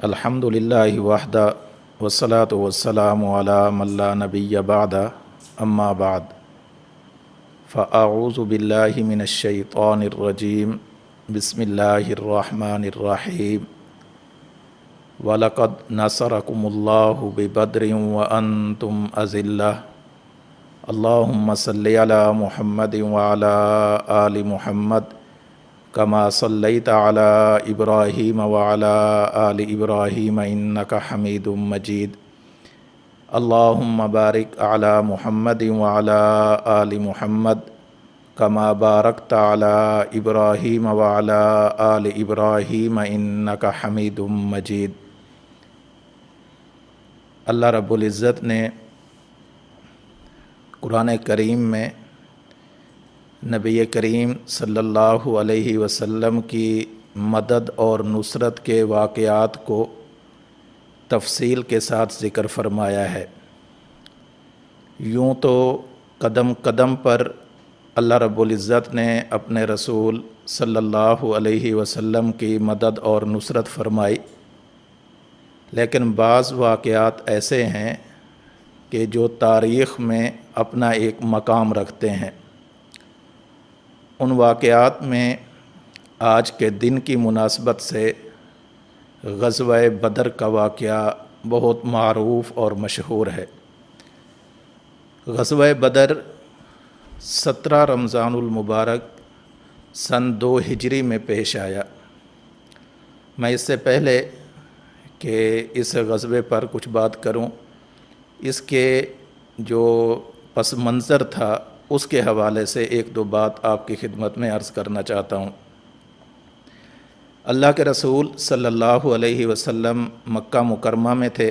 الحمد للہ وحدہ والصلاة والسلام علی من لا نبی بعدہ اما بعد فاعوذ باللہ من الشیطان الرجیم بسم اللہ الرحمن الرحیم وَلَقَدْ نَصَرَكُمُ اللَّهُ بِبَدْرٍ وَأَنْتُمْ أَذِلَّةٌ اللہم صلی علی محمد وعلی آل محمد کما صلیت علی ابراہیم وعلی آل ابراہیم انک حمید مجید اللہم بارک علی محمد وعلی آل محمد کما بارکت علی ابراہیم وعلی آل ابراہیم انک حمید مجید۔ اللہ رب العزت نے قرآن کریم میں نبی کریم صلی اللہ علیہ وسلم کی مدد اور نصرت کے واقعات کو تفصیل کے ساتھ ذکر فرمایا ہے۔ یوں تو قدم قدم پر اللہ رب العزت نے اپنے رسول صلی اللہ علیہ وسلم کی مدد اور نصرت فرمائی، لیکن بعض واقعات ایسے ہیں کہ جو تاریخ میں اپنا ایک مقام رکھتے ہیں۔ ان واقعات میں آج کے دن کی مناسبت سے غزوہ بدر کا واقعہ بہت معروف اور مشہور ہے۔ غزوہ بدر 17 رمضان المبارک سن 2 ہجری میں پیش آیا۔ میں اس سے پہلے کہ اس غزوے پر کچھ بات کروں، اس کے جو پس منظر تھا اس کے حوالے سے ایک دو بات آپ کی خدمت میں عرض کرنا چاہتا ہوں۔ اللہ کے رسول صلی اللہ علیہ وسلم مکہ مکرمہ میں تھے،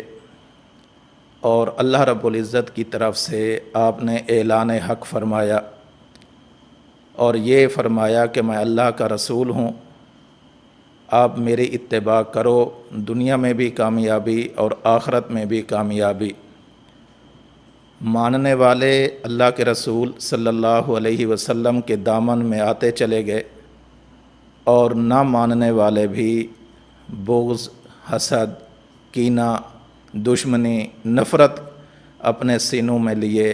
اور اللہ رب العزت کی طرف سے آپ نے اعلان حق فرمایا، اور یہ فرمایا کہ میں اللہ کا رسول ہوں، آپ میری اتباع کرو، دنیا میں بھی کامیابی اور آخرت میں بھی کامیابی۔ ماننے والے اللہ کے رسول صلی اللہ علیہ وسلم کے دامن میں آتے چلے گئے، اور نہ ماننے والے بھی بغض، حسد، کینہ، دشمنی، نفرت اپنے سینوں میں لیے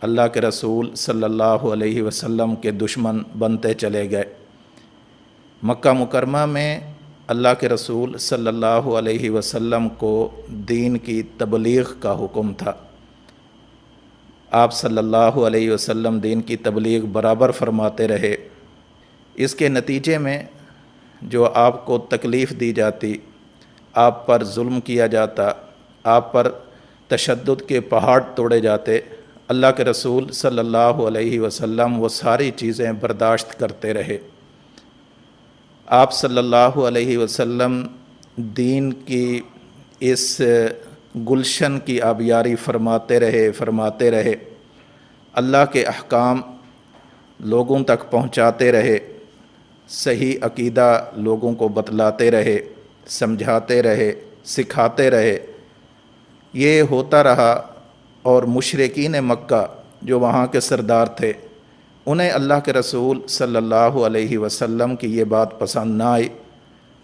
اللہ کے رسول صلی اللہ علیہ وسلم کے دشمن بنتے چلے گئے۔ مکہ مکرمہ میں اللہ کے رسول صلی اللہ علیہ وسلم کو دین کی تبلیغ کا حکم تھا۔ آپ صلی اللہ علیہ وسلم دین کی تبلیغ برابر فرماتے رہے۔ اس کے نتیجے میں جو آپ کو تکلیف دی جاتی، آپ پر ظلم کیا جاتا، آپ پر تشدد کے پہاڑ توڑے جاتے، اللہ کے رسول صلی اللہ علیہ وسلم وہ ساری چیزیں برداشت کرتے رہے۔ آپ صلی اللہ علیہ وسلم دین کی اس گلشن کی آبیاری فرماتے رہے، اللہ کے احکام لوگوں تک پہنچاتے رہے، صحیح عقیدہ لوگوں کو بتلاتے رہے، سمجھاتے رہے، سکھاتے رہے۔ یہ ہوتا رہا، اور مشرکین مکہ جو وہاں کے سردار تھے، انہیں اللہ کے رسول صلی اللہ علیہ وسلم کی یہ بات پسند نہ آئی۔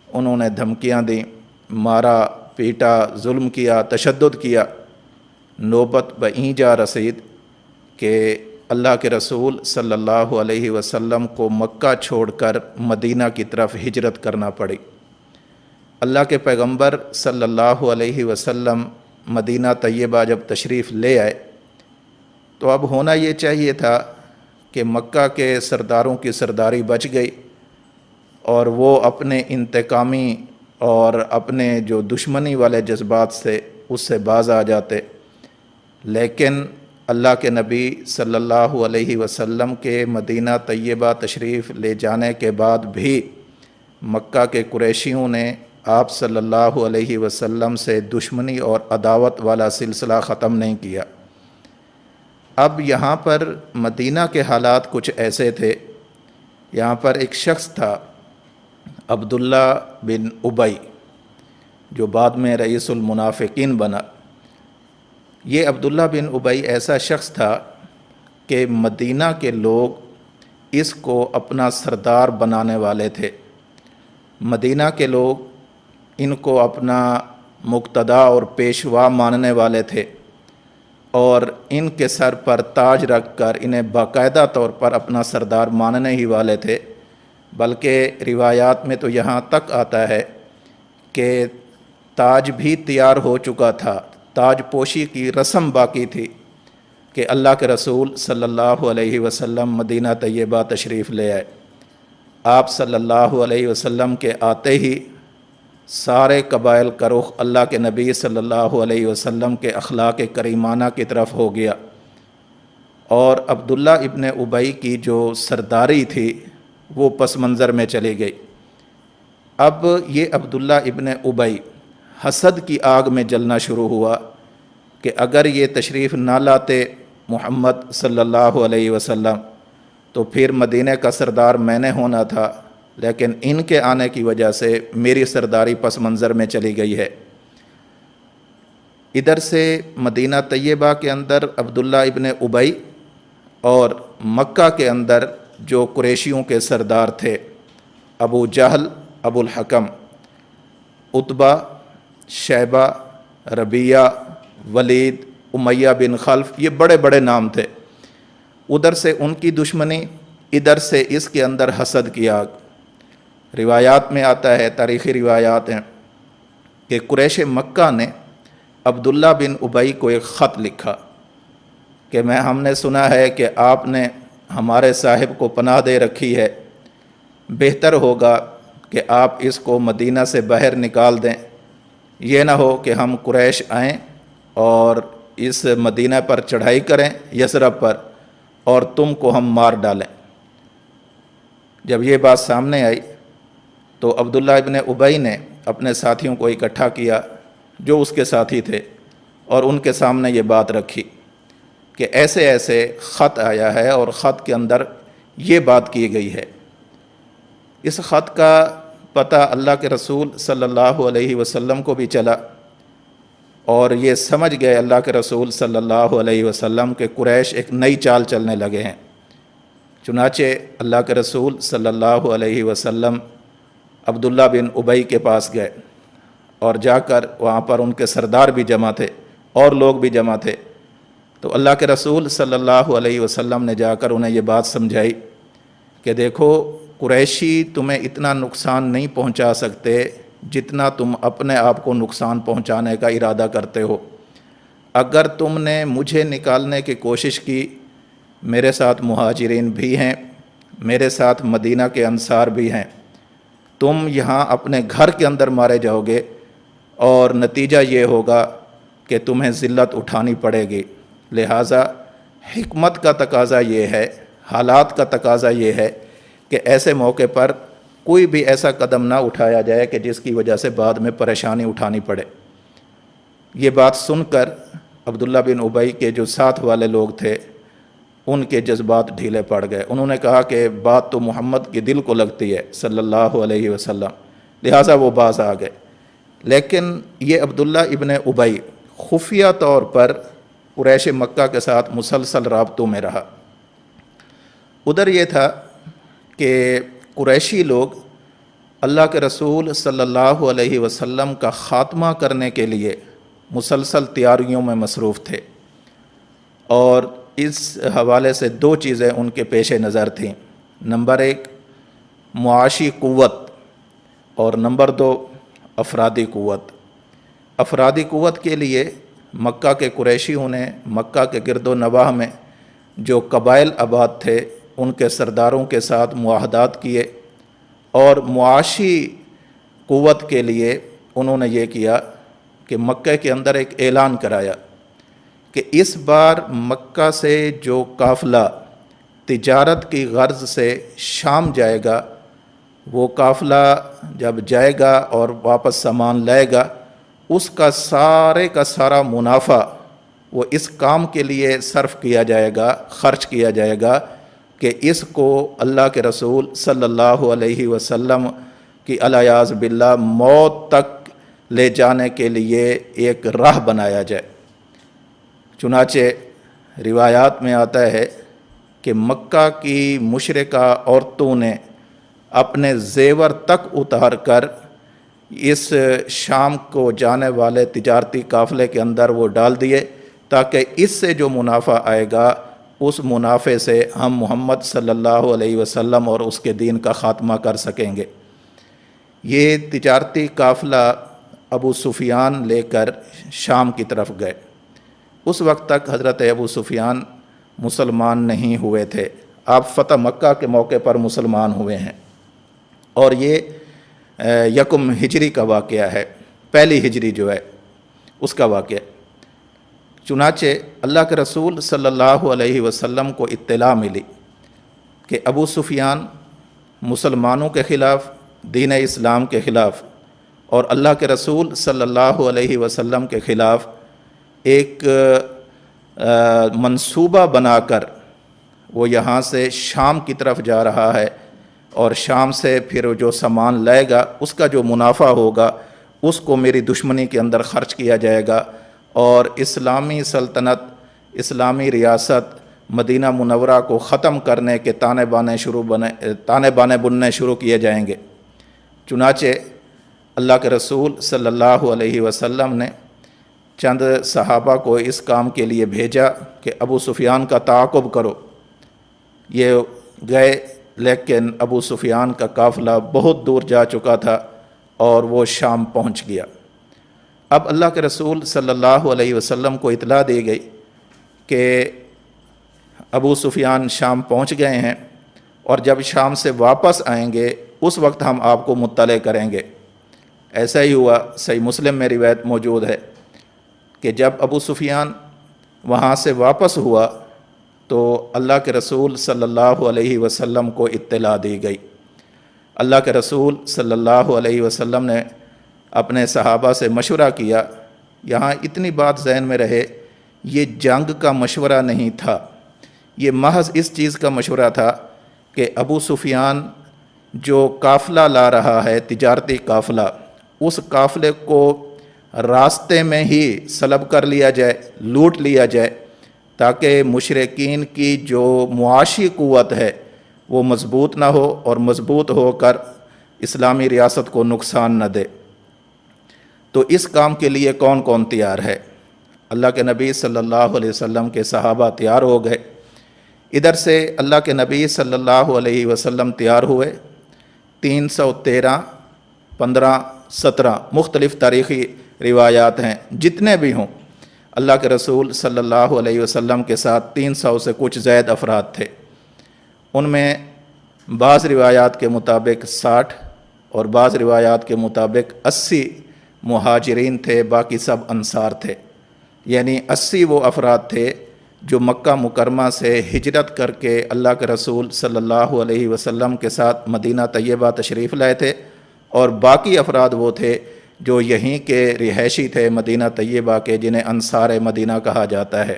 انہوں نے دھمکیاں دیں، مارا پیٹا، ظلم کیا، تشدد کیا۔ نوبت بہیں جا رسید کہ اللہ کے رسول صلی اللہ علیہ وسلم کو مکہ چھوڑ کر مدینہ کی طرف ہجرت کرنا پڑی۔ اللہ کے پیغمبر صلی اللہ علیہ وسلم مدینہ طیبہ جب تشریف لے آئے تو اب ہونا یہ چاہیے تھا کہ مکہ کے سرداروں کی سرداری بچ گئی، اور وہ اپنے انتقامی اور اپنے جو دشمنی والے جذبات سے اس سے باز آ جاتے۔ لیکن اللہ کے نبی صلی اللہ علیہ وسلم کے مدینہ طیبہ تشریف لے جانے کے بعد بھی مکہ کے قریشیوں نے آپ صلی اللہ علیہ وسلم سے دشمنی اور عداوت والا سلسلہ ختم نہیں کیا۔ اب یہاں پر مدینہ کے حالات کچھ ایسے تھے۔ یہاں پر ایک شخص تھا عبداللہ بن ابی، جو بعد میں رئیس المنافقین بنا۔ یہ عبداللہ بن ابی ایسا شخص تھا کہ مدینہ کے لوگ اس کو اپنا سردار بنانے والے تھے۔ مدینہ کے لوگ ان کو اپنا مقتدا اور پیشوا ماننے والے تھے اور ان کے سر پر تاج رکھ کر انہیں باقاعدہ طور پر اپنا سردار ماننے ہی والے تھے، بلکہ روایات میں تو یہاں تک آتا ہے کہ تاج بھی تیار ہو چکا تھا، تاج پوشی کی رسم باقی تھی کہ اللہ کے رسول صلی اللہ علیہ وسلم مدینہ طیبہ تشریف لے آئے۔ آپ صلی اللہ علیہ وسلم کے آتے ہی سارے قبائل کا رخ اللہ کے نبی صلی اللہ علیہ وسلم کے اخلاق کریمانہ کی طرف ہو گیا، اور عبداللہ ابن ابی کی جو سرداری تھی وہ پس منظر میں چلی گئی۔ اب یہ عبداللہ ابن ابی حسد کی آگ میں جلنا شروع ہوا کہ اگر یہ تشریف نہ لاتے محمد صلی اللہ علیہ وسلم تو پھر مدینہ کا سردار میں نے ہونا تھا، لیکن ان کے آنے کی وجہ سے میری سرداری پس منظر میں چلی گئی ہے۔ ادھر سے مدینہ طیبہ کے اندر عبداللہ ابن ابی اور مکہ کے اندر جو قریشیوں کے سردار تھے، ابو جہل، ابو الحکم، عتبہ، شیبہ، ربیعہ، ولید، امیہ بن خلف، یہ بڑے بڑے نام تھے۔ ادھر سے ان کی دشمنی، ادھر سے اس کے اندر حسد کی آگ۔ روایات میں آتا ہے، تاریخی روایات ہیں کہ قریش مکہ نے عبداللہ بن ابی کو ایک خط لکھا کہ ہم نے سنا ہے کہ آپ نے ہمارے صاحب کو پناہ دے رکھی ہے، بہتر ہوگا کہ آپ اس کو مدینہ سے باہر نکال دیں، یہ نہ ہو کہ ہم قریش آئیں اور اس مدینہ پر چڑھائی کریں، یثرب پر، اور تم کو ہم مار ڈالیں۔ جب یہ بات سامنے آئی تو عبداللہ ابن ابی نے اپنے ساتھیوں کو اکٹھا کیا جو اس کے ساتھی تھے، اور ان کے سامنے یہ بات رکھی کہ ایسے ایسے خط آیا ہے اور خط کے اندر یہ بات کی گئی ہے۔ اس خط کا پتہ اللہ کے رسول صلی اللہ علیہ وسلم کو بھی چلا، اور یہ سمجھ گئے اللہ کے رسول صلی اللہ علیہ وسلم کہ قریش ایک نئی چال چلنے لگے ہیں۔ چنانچہ اللہ کے رسول صلی اللہ علیہ وسلم عبداللہ بن ابی کے پاس گئے اور جا کر وہاں پر ان کے سردار بھی جمع تھے اور لوگ بھی جمع تھے، تو اللہ کے رسول صلی اللہ علیہ وسلم نے جا کر انہیں یہ بات سمجھائی کہ دیکھو، قریشی تمہیں اتنا نقصان نہیں پہنچا سکتے جتنا تم اپنے آپ کو نقصان پہنچانے کا ارادہ کرتے ہو۔ اگر تم نے مجھے نکالنے کی کوشش کی، میرے ساتھ مہاجرین بھی ہیں، میرے ساتھ مدینہ کے انصار بھی ہیں، تم یہاں اپنے گھر کے اندر مارے جاؤ گے، اور نتیجہ یہ ہوگا کہ تمہیں ذلت اٹھانی پڑے گی۔ لہٰذا حکمت کا تقاضا یہ ہے، حالات کا تقاضا یہ ہے کہ ایسے موقع پر کوئی بھی ایسا قدم نہ اٹھایا جائے کہ جس کی وجہ سے بعد میں پریشانی اٹھانی پڑے۔ یہ بات سن کر عبداللہ بن ابی کے جو ساتھ والے لوگ تھے ان کے جذبات ڈھیلے پڑ گئے۔ انہوں نے کہا کہ بات تو محمد کے دل کو لگتی ہے صلی اللہ علیہ وسلم، لہٰذا وہ باز آ گئے۔ لیکن یہ عبداللہ ابن ابی خفیہ طور پر قریش مکہ کے ساتھ مسلسل رابطوں میں رہا۔ ادھر یہ تھا کہ قریشی لوگ اللہ کے رسول صلی اللہ علیہ وسلم کا خاتمہ کرنے کے لیے مسلسل تیاریوں میں مصروف تھے، اور اس حوالے سے دو چیزیں ان کے پیش نظر تھیں۔ نمبر ایک، معاشی قوت، اور نمبر دو، افرادی قوت۔ افرادی قوت کے لیے مکہ کے قریشیوں نے مکہ کے گرد و نواح میں جو قبائل آباد تھے ان کے سرداروں کے ساتھ معاہدات کیے، اور معاشی قوت کے لیے انہوں نے یہ کیا کہ مکہ کے اندر ایک اعلان کرایا کہ اس بار مکہ سے جو قافلہ تجارت کی غرض سے شام جائے گا، وہ قافلہ جب جائے گا اور واپس سامان لائے گا، اس کا سارا منافع وہ اس کام کے لیے صرف کیا جائے گا، خرچ کیا جائے گا کہ اس کو اللہ کے رسول صلی اللہ علیہ وسلم کی الیاذ باللہ موت تک لے جانے کے لیے ایک راہ بنایا جائے۔ چنانچہ روایات میں آتا ہے کہ مکہ کی مشرکہ عورتوں نے اپنے زیور تک اتار کر اس شام کو جانے والے تجارتی قافلے کے اندر وہ ڈال دیے تاکہ اس سے جو منافع آئے گا اس منافع سے ہم محمد صلی اللہ علیہ وسلم اور اس کے دین کا خاتمہ کر سکیں گے۔ یہ تجارتی قافلہ ابو سفیان لے کر شام کی طرف گئے۔ اس وقت تک حضرت ابو سفیان مسلمان نہیں ہوئے تھے، آپ فتح مکہ کے موقع پر مسلمان ہوئے ہیں، اور یہ یکم ہجری کا واقعہ ہے، پہلی ہجری جو ہے اس کا واقعہ۔ چنانچہ اللہ کے رسول صلی اللہ علیہ وسلم کو اطلاع ملی کہ ابو سفیان مسلمانوں کے خلاف، دین اسلام کے خلاف اور اللہ کے رسول صلی اللہ علیہ وسلم کے خلاف ایک منصوبہ بنا کر وہ یہاں سے شام کی طرف جا رہا ہے، اور شام سے پھر جو سامان لائے گا اس کا جو منافع ہوگا اس کو میری دشمنی کے اندر خرچ کیا جائے گا، اور اسلامی سلطنت، اسلامی ریاست مدینہ منورہ کو ختم کرنے کے تانے بانے بننے شروع کیے جائیں گے۔ چنانچہ اللہ کے رسول صلی اللہ علیہ وسلم نے چند صحابہ کو اس کام کے لیے بھیجا کہ ابو سفیان کا تعاقب کرو۔ یہ گئے، لیکن ابو سفیان کا قافلہ بہت دور جا چکا تھا اور وہ شام پہنچ گیا۔ اب اللہ کے رسول صلی اللہ علیہ وسلم کو اطلاع دی گئی کہ ابو سفیان شام پہنچ گئے ہیں، اور جب شام سے واپس آئیں گے اس وقت ہم آپ کو مطلع کریں گے۔ ایسا ہی ہوا، صحیح مسلم میں روایت موجود ہے کہ جب ابو سفیان وہاں سے واپس ہوا تو اللہ کے رسول صلی اللہ علیہ وسلم کو اطلاع دی گئی۔ اللہ کے رسول صلی اللہ علیہ وسلم نے اپنے صحابہ سے مشورہ کیا۔ یہاں اتنی بات ذہن میں رہے، یہ جنگ کا مشورہ نہیں تھا، یہ محض اس چیز کا مشورہ تھا کہ ابو سفیان جو قافلہ لا رہا ہے، تجارتی قافلہ، اس قافلے کو راستے میں ہی سلب کر لیا جائے، لوٹ لیا جائے، تاکہ مشرکین کی جو معاشی قوت ہے وہ مضبوط نہ ہو اور مضبوط ہو کر اسلامی ریاست کو نقصان نہ دے۔ تو اس کام کے لیے کون کون تیار ہے؟ اللہ کے نبی صلی اللہ علیہ وسلم کے صحابہ تیار ہو گئے، ادھر سے اللہ کے نبی صلی اللہ علیہ وسلم تیار ہوئے۔ 313، 15، 17 مختلف تاریخی روایات ہیں، جتنے بھی ہوں اللہ کے رسول صلی اللہ علیہ وسلم کے ساتھ 300 سے کچھ زائد افراد تھے۔ ان میں بعض روایات کے مطابق 60 اور بعض روایات کے مطابق 80 مہاجرین تھے، باقی سب انصار تھے، یعنی 80 وہ افراد تھے جو مکہ مکرمہ سے ہجرت کر کے اللہ کے رسول صلی اللہ علیہ وسلم کے ساتھ مدینہ طیبہ تشریف لائے تھے، اور باقی افراد وہ تھے جو یہیں کے رہائشی تھے مدینہ طیبہ کے، جنہیں انصار مدینہ کہا جاتا ہے۔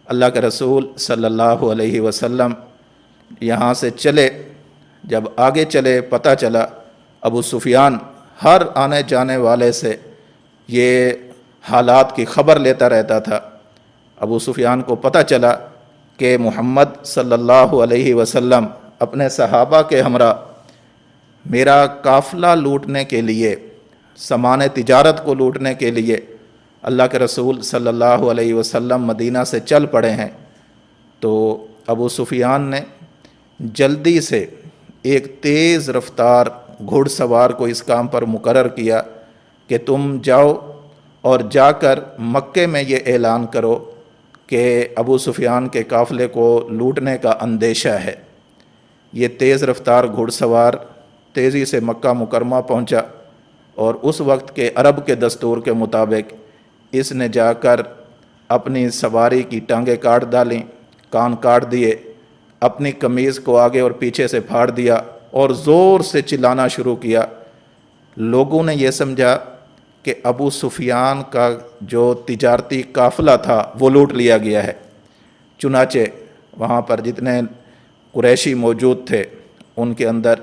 اللہ کے رسول صلی اللہ علیہ وسلم یہاں سے چلے، جب آگے چلے پتہ چلا ابو سفیان ہر آنے جانے والے سے یہ حالات کی خبر لیتا رہتا تھا۔ ابو سفیان کو پتہ چلا کہ محمد صلی اللہ علیہ وسلم اپنے صحابہ کے ہمراہ میرا قافلہ لوٹنے کے لیے، سامان تجارت کو لوٹنے کے لیے اللہ کے رسول صلی اللہ علیہ وسلم مدینہ سے چل پڑے ہیں۔ تو ابو سفیان نے جلدی سے ایک تیز رفتار گھڑ سوار کو اس کام پر مقرر کیا کہ تم جاؤ اور جا کر مکے میں یہ اعلان کرو کہ ابو سفیان کے قافلے کو لوٹنے کا اندیشہ ہے۔ یہ تیز رفتار گھڑ سوار تیزی سے مکہ مکرمہ پہنچا، اور اس وقت کے عرب کے دستور کے مطابق اس نے جا کر اپنی سواری کی ٹانگیں کاٹ ڈالیں، کان کاٹ دیے، اپنی قمیض کو آگے اور پیچھے سے پھاڑ دیا اور زور سے چلانا شروع کیا۔ لوگوں نے یہ سمجھا کہ ابو سفیان کا جو تجارتی قافلہ تھا وہ لوٹ لیا گیا ہے۔ چنانچہ وہاں پر جتنے قریشی موجود تھے ان کے اندر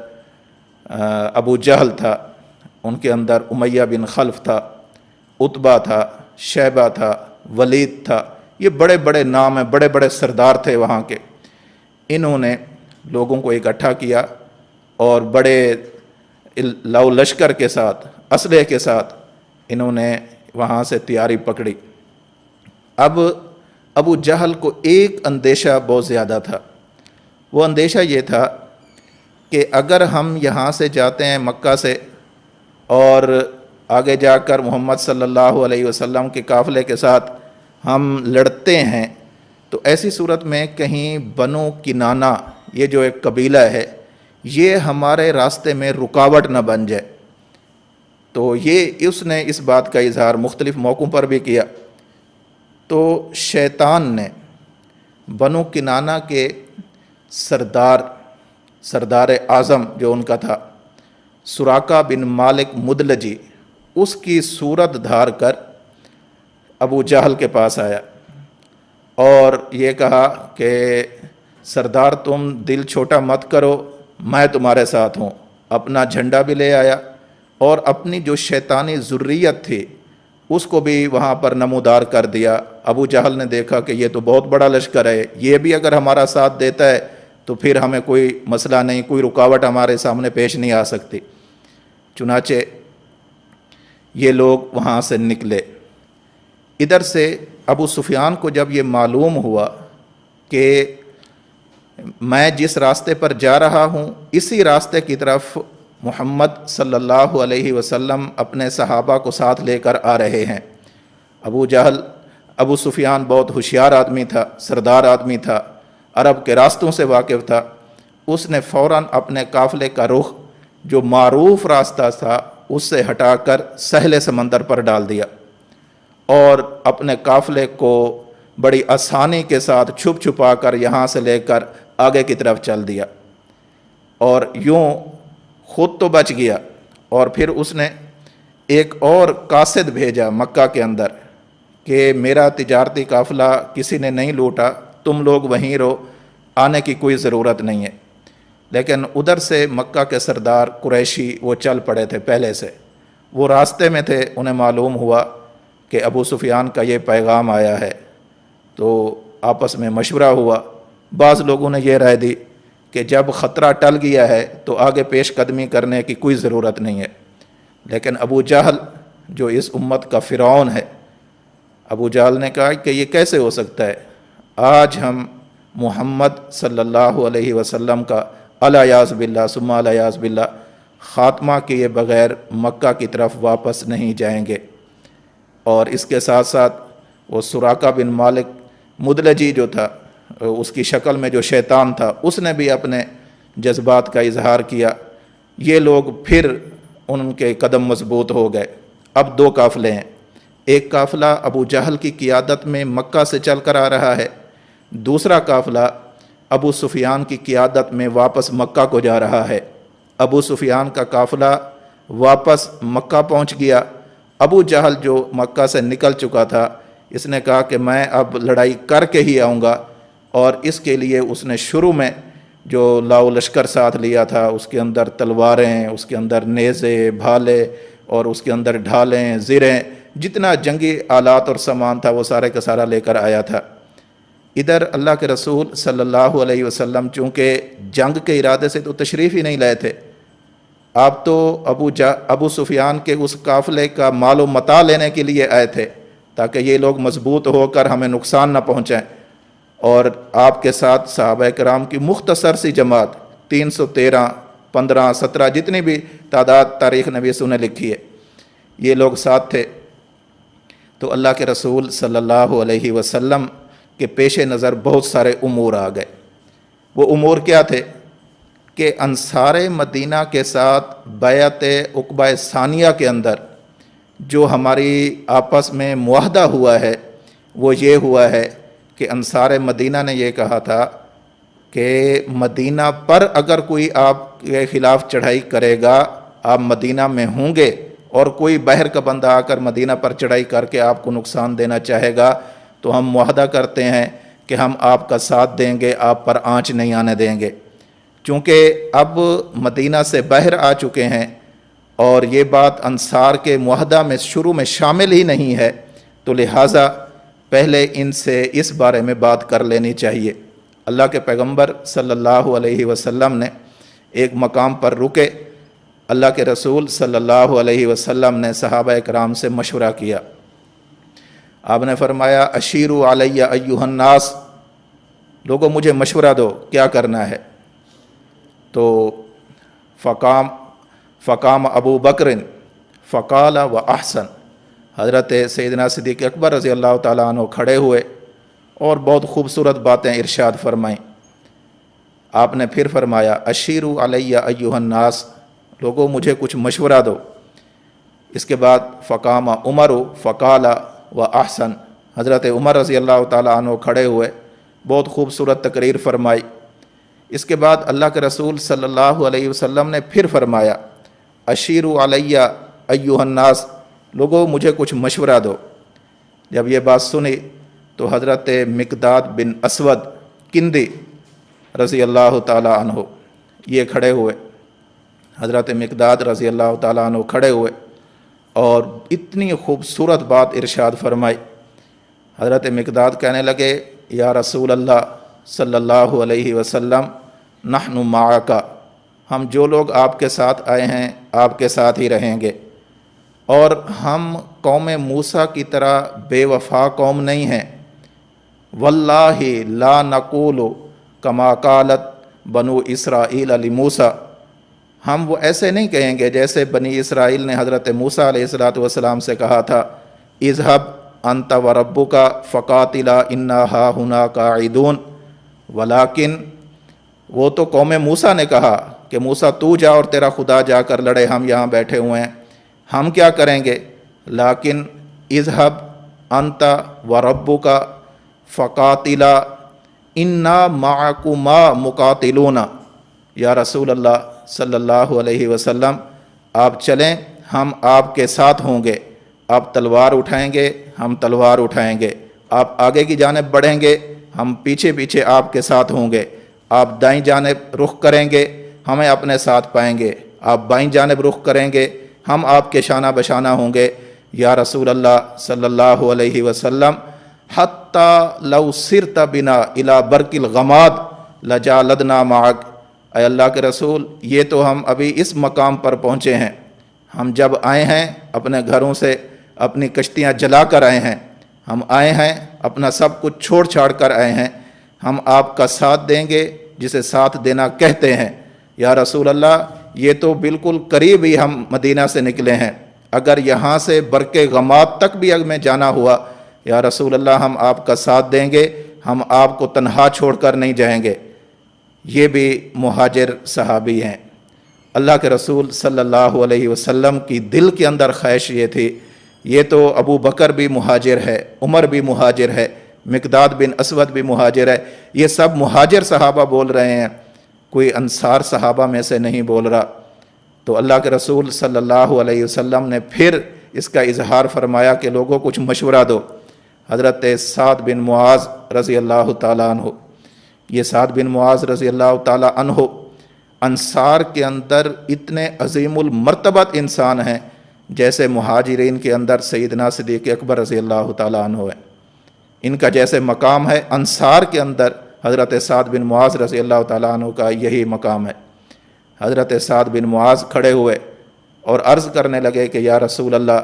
ابو جہل تھا، ان کے اندر امیہ بن خلف تھا، عتبہ تھا، شیبہ تھا، ولید تھا، یہ بڑے بڑے نام ہیں، بڑے بڑے سردار تھے وہاں کے۔ انہوں نے لوگوں کو اکٹھا کیا اور بڑے لو لشکر کے ساتھ، اسلحے کے ساتھ انہوں نے وہاں سے تیاری پکڑی۔ اب ابو جہل کو ایک اندیشہ بہت زیادہ تھا، وہ اندیشہ یہ تھا کہ اگر ہم یہاں سے جاتے ہیں مکہ سے اور آگے جا کر محمد صلی اللہ علیہ وسلم کے قافلے کے ساتھ ہم لڑتے ہیں تو ایسی صورت میں کہیں بنو کنانہ یہ جو ایک قبیلہ ہے یہ ہمارے راستے میں رکاوٹ نہ بن جائے۔ تو یہ اس نے اس بات کا اظہار مختلف موقعوں پر بھی کیا۔ تو شیطان نے بنو کنانہ کے سردار اعظم جو ان کا تھا سراقہ بن مالک مدلجی، اس کی صورت دھار کر ابو جہل کے پاس آیا اور یہ کہا کہ سردار تم دل چھوٹا مت کرو، میں تمہارے ساتھ ہوں۔ اپنا جھنڈا بھی لے آیا اور اپنی جو شیطانی ذریت تھی اس کو بھی وہاں پر نمودار کر دیا۔ ابو جہل نے دیکھا کہ یہ تو بہت بڑا لشکر ہے، یہ بھی اگر ہمارا ساتھ دیتا ہے تو پھر ہمیں کوئی مسئلہ نہیں، کوئی رکاوٹ ہمارے سامنے پیش نہیں آ سکتی۔ چنانچہ یہ لوگ وہاں سے نکلے۔ ادھر سے ابو سفیان کو جب یہ معلوم ہوا کہ میں جس راستے پر جا رہا ہوں اسی راستے کی طرف محمد صلی اللہ علیہ وسلم اپنے صحابہ کو ساتھ لے کر آ رہے ہیں۔ ابو سفیان بہت ہوشیار آدمی تھا، سردار آدمی تھا، عرب کے راستوں سے واقف تھا۔ اس نے فوراً اپنے قافلے کا رخ جو معروف راستہ تھا اس سے ہٹا کر سہل سمندر پر ڈال دیا اور اپنے قافلے کو بڑی آسانی کے ساتھ چھپ چھپا کر یہاں سے لے کر آگے کی طرف چل دیا، اور یوں خود تو بچ گیا اور پھر اس نے ایک اور قاصد بھیجا مکہ کے اندر کہ میرا تجارتی قافلہ کسی نے نہیں لوٹا، تم لوگ وہیں رہو، آنے کی کوئی ضرورت نہیں ہے۔ لیکن ادھر سے مکہ کے سردار قریشی وہ چل پڑے تھے پہلے سے، وہ راستے میں تھے، انہیں معلوم ہوا کہ ابو سفیان کا یہ پیغام آیا ہے، تو آپس میں مشورہ ہوا۔ بعض لوگوں نے یہ رائے دی کہ جب خطرہ ٹل گیا ہے تو آگے پیش قدمی کرنے کی کوئی ضرورت نہیں ہے، لیکن ابو جہل جو اس امت کا فرعون ہے، ابو جہل نے کہا کہ یہ کیسے ہو سکتا ہے، آج ہم محمد صلی اللہ علیہ وسلم کا الیاذ باللہ ثم الیاذ باللہ خاتمہ کیے بغیر مکہ کی طرف واپس نہیں جائیں گے۔ اور اس کے ساتھ ساتھ وہ سراقہ بن مالک مدلجی جو تھا، اس کی شکل میں جو شیطان تھا، اس نے بھی اپنے جذبات کا اظہار کیا۔ یہ لوگ پھر ان کے قدم مضبوط ہو گئے۔ اب دو قافلے ہیں، ایک قافلہ ابو جہل کی قیادت میں مکہ سے چل کر آ رہا ہے، دوسرا قافلہ ابو سفیان کی قیادت میں واپس مکہ کو جا رہا ہے۔ ابو سفیان کا قافلہ واپس مکہ پہنچ گیا۔ ابو جہل جو مکہ سے نکل چکا تھا، اس نے کہا کہ میں اب لڑائی کر کے ہی آؤں گا، اور اس کے لیے اس نے شروع میں جو لاؤ لشکر ساتھ لیا تھا، اس کے اندر تلواریں، اس کے اندر نیزے، بھالے، اور اس کے اندر ڈھالیں، زریں، جتنا جنگی آلات اور سامان تھا وہ سارے کا سارا لے کر آیا تھا۔ ادھر اللہ کے رسول صلی اللہ علیہ وسلم چونکہ جنگ کے ارادے سے تو تشریف ہی نہیں لائے تھے، آپ تو ابو سفیان کے اس قافلے کا مال و متاع لینے کے لیے آئے تھے تاکہ یہ لوگ مضبوط ہو کر ہمیں نقصان نہ پہنچائیں، اور آپ کے ساتھ صحابہ کرام کی مختصر سی جماعت 313 15 17 جتنی بھی تعداد تاریخ نبی نے لکھی ہے، یہ لوگ ساتھ تھے۔ تو اللہ کے رسول صلی اللہ علیہ وسلم کے پیش نظر بہت سارے امور آ گئے۔ وہ امور کیا تھے کہ انصار مدینہ کے ساتھ بیعت عقبہ ثانیہ کے اندر جو ہماری آپس میں معاہدہ ہوا ہے وہ یہ ہوا ہے کہ انصار مدینہ نے یہ کہا تھا کہ مدینہ پر اگر کوئی آپ کے خلاف چڑھائی کرے گا، آپ مدینہ میں ہوں گے، اور کوئی باہر کا بندہ آ کر مدینہ پر چڑھائی کر کے آپ کو نقصان دینا چاہے گا تو ہم معاہدہ کرتے ہیں کہ ہم آپ کا ساتھ دیں گے، آپ پر آنچ نہیں آنے دیں گے۔ چونکہ اب مدینہ سے باہر آ چکے ہیں اور یہ بات انصار کے معاہدہ میں شروع میں شامل ہی نہیں ہے، تو لہٰذا پہلے ان سے اس بارے میں بات کر لینی چاہیے۔ اللہ کے پیغمبر صلی اللہ علیہ وسلم نے ایک مقام پر رکے اللہ کے رسول صلی اللہ علیہ وسلم نے صحابہ اکرام سے مشورہ کیا. آپ نے فرمایا اشیروا علی ایھا الناس، لوگوں مجھے مشورہ دو کیا کرنا ہے. تو فقام ابو بکر فقال و احسن، حضرت سیدنا صدیق اکبر رضی اللہ تعالیٰ عنہ کھڑے ہوئے اور بہت خوبصورت باتیں ارشاد فرمائیں. آپ نے پھر فرمایا اشیروا علی ایھا الناس، لوگوں مجھے کچھ مشورہ دو. اس کے بعد فقام عمر فقال و احسن، حضرت عمر رضی اللہ تعالیٰ عنہ کھڑے ہوئے، بہت خوبصورت تقریر فرمائی. اس کے بعد اللہ کے رسول صلی اللہ علیہ وسلم نے پھر فرمایا اشیروا علی ایھا الناس، لوگوں مجھے کچھ مشورہ دو. جب یہ بات سنی تو حضرت مقداد بن اسود کندی رضی اللہ تعالیٰ عنہ یہ کھڑے ہوئے، حضرت مقداد رضی اللہ تعالیٰ عنہ کھڑے ہوئے اور اتنی خوبصورت بات ارشاد فرمائی. حضرت مقداد کہنے لگے یا رسول اللہ صلی اللہ علیہ وسلم نحن معک، ہم جو لوگ آپ کے ساتھ آئے ہیں آپ کے ساتھ ہی رہیں گے، اور ہم قوم موسیٰ کی طرح بے وفا قوم نہیں ہیں. واللہ لا نقول کما قالت بنو اسرائیل لموسیٰ، ہم وہ ایسے نہیں کہیں گے جیسے بنی اسرائیل نے حضرت موسیٰ علیہ السلام سے کہا تھا اذهب انت وربک فقاتلا انا ہاہنا قاعدون، ولیکن وہ تو قوم موسیٰ نے کہا کہ موسیٰ تو جا اور تیرا خدا جا کر لڑے، ہم یہاں بیٹھے ہوئے ہیں، ہم کیا کریں گے. لیکن اذهب انت وربک فقاتلا انا معکما مقاتلون، یا رسول اللہ صلی اللہ علیہ وسلم آپ چلیں، ہم آپ کے ساتھ ہوں گے. آپ تلوار اٹھائیں گے ہم تلوار اٹھائیں گے، آپ آگے کی جانب بڑھیں گے ہم پیچھے پیچھے آپ کے ساتھ ہوں گے، آپ دائیں جانب رخ کریں گے ہمیں اپنے ساتھ پائیں گے، آپ بائیں جانب رخ کریں گے ہم آپ کے شانہ بشانہ ہوں گے. یا رسول اللہ صلی اللہ علیہ وسلم حتی لو سرت بنا الی برق الغماد لجالدنا معک، اے اللہ کے رسول یہ تو ہم ابھی اس مقام پر پہنچے ہیں، ہم جب آئے ہیں اپنے گھروں سے اپنی کشتیاں جلا کر آئے ہیں، ہم آئے ہیں اپنا سب کچھ چھوڑ چھاڑ کر آئے ہیں، ہم آپ کا ساتھ دیں گے جسے ساتھ دینا کہتے ہیں. یا رسول اللہ یہ تو بالکل قریب ہی ہم مدینہ سے نکلے ہیں، اگر یہاں سے برق غماد تک بھی ہمیں جانا ہوا یا رسول اللہ ہم آپ کا ساتھ دیں گے، ہم آپ کو تنہا چھوڑ کر نہیں جائیں گے. یہ بھی مہاجر صحابی ہیں. اللہ کے رسول صلی اللہ علیہ وسلم کی دل کے اندر خواہش یہ تھی، یہ تو ابو بکر بھی مہاجر ہے، عمر بھی مہاجر ہے، مقداد بن اسود بھی مہاجر ہے، یہ سب مہاجر صحابہ بول رہے ہیں، کوئی انصار صحابہ میں سے نہیں بول رہا. تو اللہ کے رسول صلی اللہ علیہ وسلم نے پھر اس کا اظہار فرمایا کہ لوگوں کچھ مشورہ دو. حضرت سعد بن معاذ رضی اللہ تعالیٰ عنہ، یہ سعد بن معاذ رضی اللہ تعالیٰ عنہ انصار کے اندر اتنے عظیم المرتبت انسان ہیں جیسے مہاجرین کے اندر سیدنا صدیق اکبر رضی اللہ تعالیٰ عنہ ہے. ان کا جیسے مقام ہے انصار کے اندر حضرت سعد بن معاذ رضی اللہ تعالیٰ عنہ کا یہی مقام ہے. حضرت سعد بن معاذ کھڑے ہوئے اور عرض کرنے لگے کہ یا رسول اللہ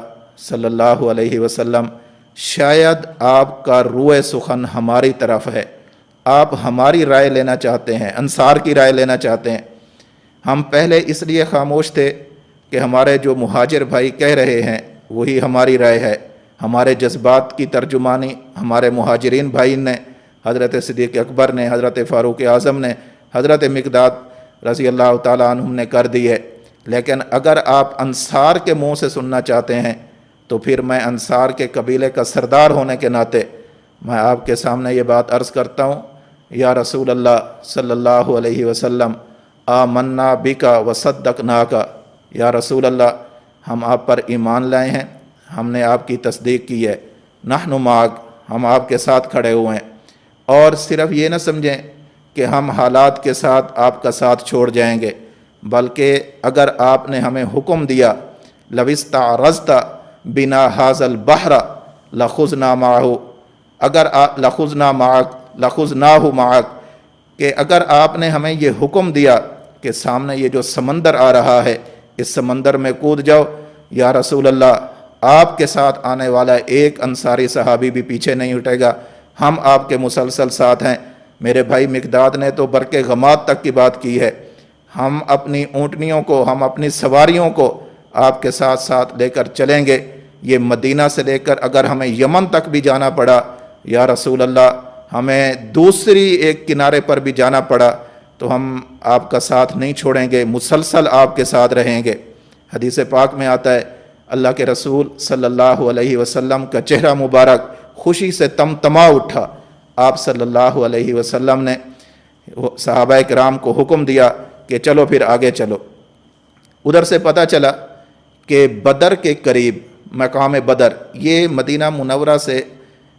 صلی اللہ علیہ وسلم شاید آپ کا روئے سخن ہماری طرف ہے، آپ ہماری رائے لینا چاہتے ہیں، انصار کی رائے لینا چاہتے ہیں. ہم پہلے اس لیے خاموش تھے کہ ہمارے جو مہاجر بھائی کہہ رہے ہیں وہی ہماری رائے ہے، ہمارے جذبات کی ترجمانی ہمارے مہاجرین بھائی نے، حضرت صدیق اکبر نے، حضرت فاروق اعظم نے، حضرت مقداد رضی اللہ تعالیٰ عنہم نے کر دی ہے. لیکن اگر آپ انصار کے منہ سے سننا چاہتے ہیں تو پھر میں انصار کے قبیلے کا سردار ہونے کے ناطے میں آپ کے سامنے یہ بات عرض کرتا ہوں، یا رسول اللہ صلی اللہ علیہ وسلم آمنا بکا وصدقناک، یا رسول اللہ ہم آپ پر ایمان لائے ہیں، ہم نے آپ کی تصدیق کی ہے، نحن معک، ہم آپ کے ساتھ کھڑے ہوئے ہیں. اور صرف یہ نہ سمجھیں کہ ہم حالات کے ساتھ آپ کا ساتھ چھوڑ جائیں گے، بلکہ اگر آپ نے ہمیں حکم دیا لو استعرضت بنا ھذا البحر لخذنا معه، اگر لخذنا معک لخذناہ معک، کہ اگر آپ نے ہمیں یہ حکم دیا کہ سامنے یہ جو سمندر آ رہا ہے اس سمندر میں کود جاؤ۔ یا رسول اللہ، آپ کے ساتھ آنے والا ایک انصاری صحابی بھی پیچھے نہیں ہٹے گا، ہم آپ کے مسلسل ساتھ ہیں۔ میرے بھائی مقداد نے تو برق غماد تک کی بات کی ہے، ہم اپنی اونٹنیوں کو، ہم اپنی سواریوں کو آپ کے ساتھ ساتھ لے کر چلیں گے۔ یہ مدینہ سے لے کر اگر ہمیں یمن تک بھی جانا پڑا، یا رسول اللہ ہمیں دوسری ایک کنارے پر بھی جانا پڑا تو ہم آپ کا ساتھ نہیں چھوڑیں گے، مسلسل آپ کے ساتھ رہیں گے۔ حدیث پاک میں آتا ہے اللہ کے رسول صلی اللہ علیہ وسلم کا چہرہ مبارک خوشی سے تمتما اٹھا۔ آپ صلی اللہ علیہ وسلم نے صحابہ کرام کو حکم دیا کہ چلو پھر آگے چلو۔ ادھر سے پتہ چلا کہ بدر کے قریب مقام بدر، یہ مدینہ منورہ سے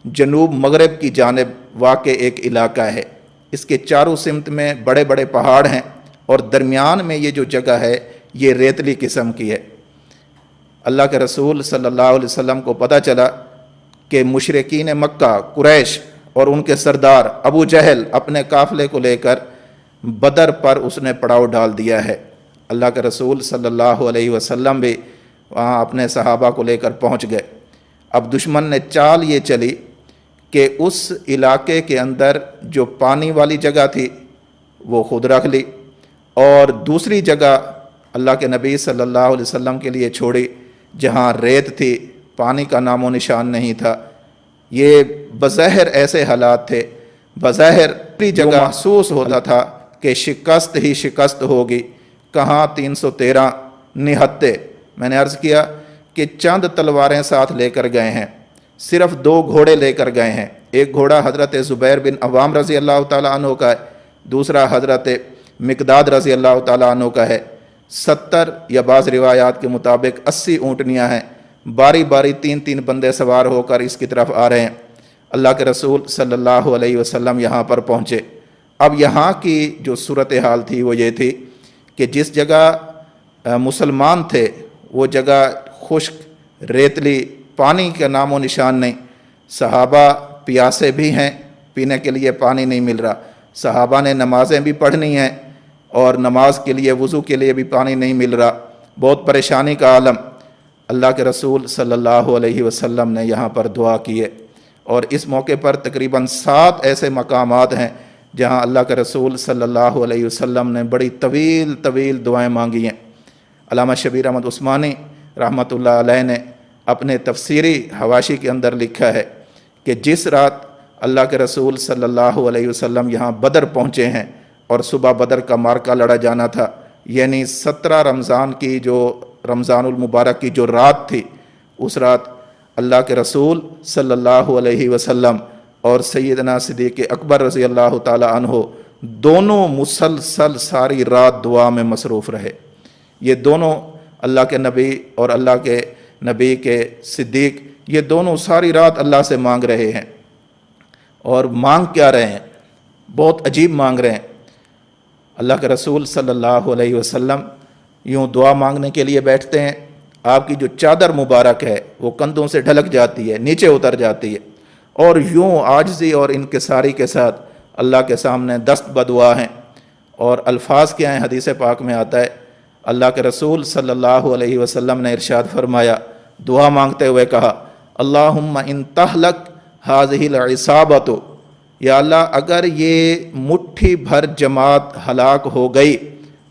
جنوب مغرب کی جانب واقع ایک علاقہ ہے۔ اس کے چاروں سمت میں بڑے بڑے پہاڑ ہیں اور درمیان میں یہ جو جگہ ہے یہ ریتلی قسم کی ہے۔ اللہ کے رسول صلی اللہ علیہ وسلم کو پتہ چلا کہ مشرکین مکہ قریش اور ان کے سردار ابو جہل اپنے قافلے کو لے کر بدر پر اس نے پڑاؤ ڈال دیا ہے۔ اللہ کے رسول صلی اللہ علیہ وسلم بھی وہاں اپنے صحابہ کو لے کر پہنچ گئے۔ اب دشمن نے چال یہ چلی کہ اس علاقے کے اندر جو پانی والی جگہ تھی وہ خود رکھ لی، اور دوسری جگہ اللہ کے نبی صلی اللہ علیہ وسلم کے لیے چھوڑی جہاں ریت تھی، پانی کا نام و نشان نہیں تھا۔ یہ بظاہر ایسے حالات تھے، بظاہر جگہ محسوس ہوتا تھا کہ شکست ہی شکست ہوگی۔ کہاں 313 نہتے، میں نے عرض کیا کہ چند تلواریں ساتھ لے کر گئے ہیں، صرف 2 گھوڑے لے کر گئے ہیں۔ ایک گھوڑا حضرت زبیر بن عوام رضی اللہ تعالیٰ عنہ کا ہے، دوسرا حضرت مقداد رضی اللہ تعالیٰ عنہ کا ہے۔ 70 یا بعض روایات کے مطابق 80 اونٹنیاں ہیں، باری باری 3 بندے سوار ہو کر اس کی طرف آ رہے ہیں۔ اللہ کے رسول صلی اللہ علیہ وسلم یہاں پر پہنچے۔ اب یہاں کی جو صورتحال تھی وہ یہ تھی کہ جس جگہ مسلمان تھے وہ جگہ خشک ریتلی، پانی کا نام و نشان نہیں، صحابہ پیاسے بھی ہیں، پینے کے لیے پانی نہیں مل رہا، صحابہ نے نمازیں بھی پڑھنی ہیں اور نماز کے لیے وضو کے لیے بھی پانی نہیں مل رہا، بہت پریشانی کا عالم۔ اللہ کے رسول صلی اللہ علیہ وسلم نے یہاں پر دعا کی ہے، اور اس موقع پر تقریباً 7 ایسے مقامات ہیں جہاں اللہ کے رسول صلی اللہ علیہ وسلم نے بڑی طویل دعائیں مانگی ہیں۔ علامہ شبیر احمد عثمانی رحمۃ اللہ علیہ نے اپنے تفسیری حواشی کے اندر لکھا ہے کہ جس رات اللہ کے رسول صلی اللہ علیہ وسلم یہاں بدر پہنچے ہیں اور صبح بدر کا معرکہ لڑا جانا تھا، یعنی 17 رمضان کی جو رمضان المبارک کی جو رات تھی، اس رات اللہ کے رسول صلی اللہ علیہ وسلم اور سیدنا صدیق اکبر رضی اللہ تعالی عنہ دونوں مسلسل ساری رات دعا میں مصروف رہے۔ یہ دونوں اللہ کے نبی اور اللہ کے نبی کے صدیق، یہ دونوں ساری رات اللہ سے مانگ رہے ہیں۔ اور مانگ کیا رہے ہیں؟ بہت عجیب مانگ رہے ہیں۔ اللہ کے رسول صلی اللہ علیہ وسلم یوں دعا مانگنے کے لیے بیٹھتے ہیں، آپ کی جو چادر مبارک ہے وہ کندھوں سے ڈھلک جاتی ہے، نیچے اتر جاتی ہے، اور یوں عاجزی اور انکساری کے ساتھ اللہ کے سامنے دست بدعا ہیں۔ اور الفاظ کیا ہیں؟ حدیث پاک میں آتا ہے اللہ کے رسول صلی اللہ علیہ وسلم نے ارشاد فرمایا، دعا مانگتے ہوئے کہا، اللہم ان تہلک ہذہ العصابۃ، یا اللہ اگر یہ مٹھی بھر جماعت ہلاک ہو گئی،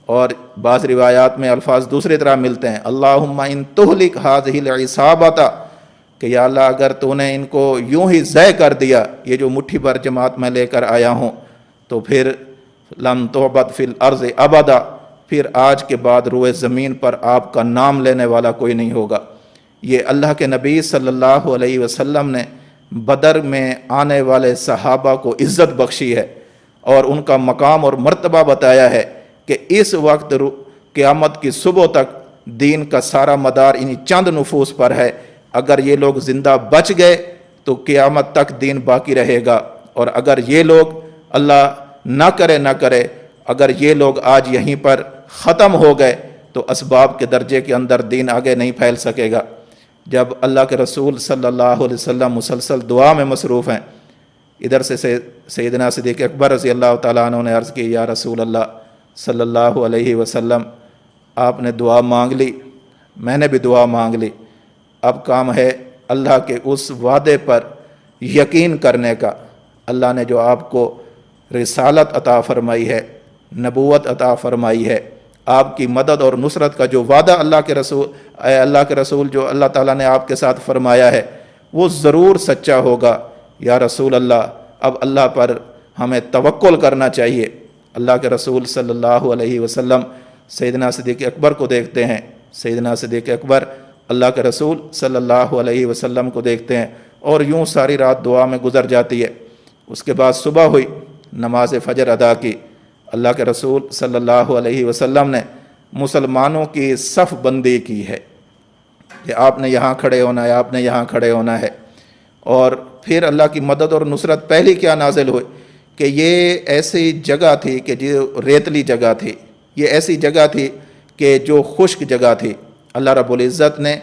اور بعض روایات میں الفاظ دوسری طرح ملتے ہیں، اللہم ان تہلک ہذہ العصابۃ، کہ یا اللہ اگر تو نے ان کو یوں ہی ضائع کر دیا، یہ جو مٹھی بھر جماعت میں لے کر آیا ہوں، تو پھر لم تعبد فی الارض ابدا، پھر آج کے بعد روئے زمین پر آپ کا نام لینے والا کوئی نہیں ہوگا۔ یہ اللہ کے نبی صلی اللہ علیہ وسلم نے بدر میں آنے والے صحابہ کو عزت بخشی ہے اور ان کا مقام اور مرتبہ بتایا ہے کہ اس وقت قیامت کی صبح تک دین کا سارا مدار انہی چند نفوس پر ہے۔ اگر یہ لوگ زندہ بچ گئے تو قیامت تک دین باقی رہے گا، اور اگر یہ لوگ اللہ نہ کرے اگر یہ لوگ آج یہیں پر ختم ہو گئے تو اسباب کے درجے کے اندر دین آگے نہیں پھیل سکے گا۔ جب اللہ کے رسول صلی اللہ علیہ وسلم مسلسل دعا میں مصروف ہیں، ادھر سے سیدنا صدیق اکبر رضی اللہ تعالیٰ عنہ نے عرض کی، یا رسول اللہ صلی اللہ علیہ وسلم، آپ نے دعا مانگ لی، میں نے بھی دعا مانگ لی، اب کام ہے اللہ کے اس وعدے پر یقین کرنے کا۔ اللہ نے جو آپ کو رسالت عطا فرمائی ہے، نبوت عطا فرمائی ہے، آپ کی مدد اور نصرت کا جو وعدہ اللہ کے رسول جو اللہ تعالیٰ نے آپ کے ساتھ فرمایا ہے، وہ ضرور سچا ہوگا۔ یا رسول اللہ، اب اللہ پر ہمیں توکل کرنا چاہیے۔ اللہ کے رسول صلی اللہ علیہ وسلم سیدنا صدیق اکبر کو دیکھتے ہیں، سیدنا صدیق اکبر اللہ کے رسول صلی اللہ علیہ وسلم کو دیکھتے ہیں، اور یوں ساری رات دعا میں گزر جاتی ہے۔ اس کے بعد صبح ہوئی، نماز فجر ادا کی، اللہ کے رسول صلی اللہ علیہ وسلم نے مسلمانوں کی صف بندی کی ہے کہ آپ نے یہاں کھڑے ہونا ہے، آپ نے یہاں کھڑے ہونا ہے۔ اور پھر اللہ کی مدد اور نصرت پہلی کیا نازل ہوئی کہ یہ ایسی جگہ تھی کہ جو ریتلی جگہ تھی، یہ ایسی جگہ تھی کہ جو خشک جگہ تھی۔ اللہ رب العزت نے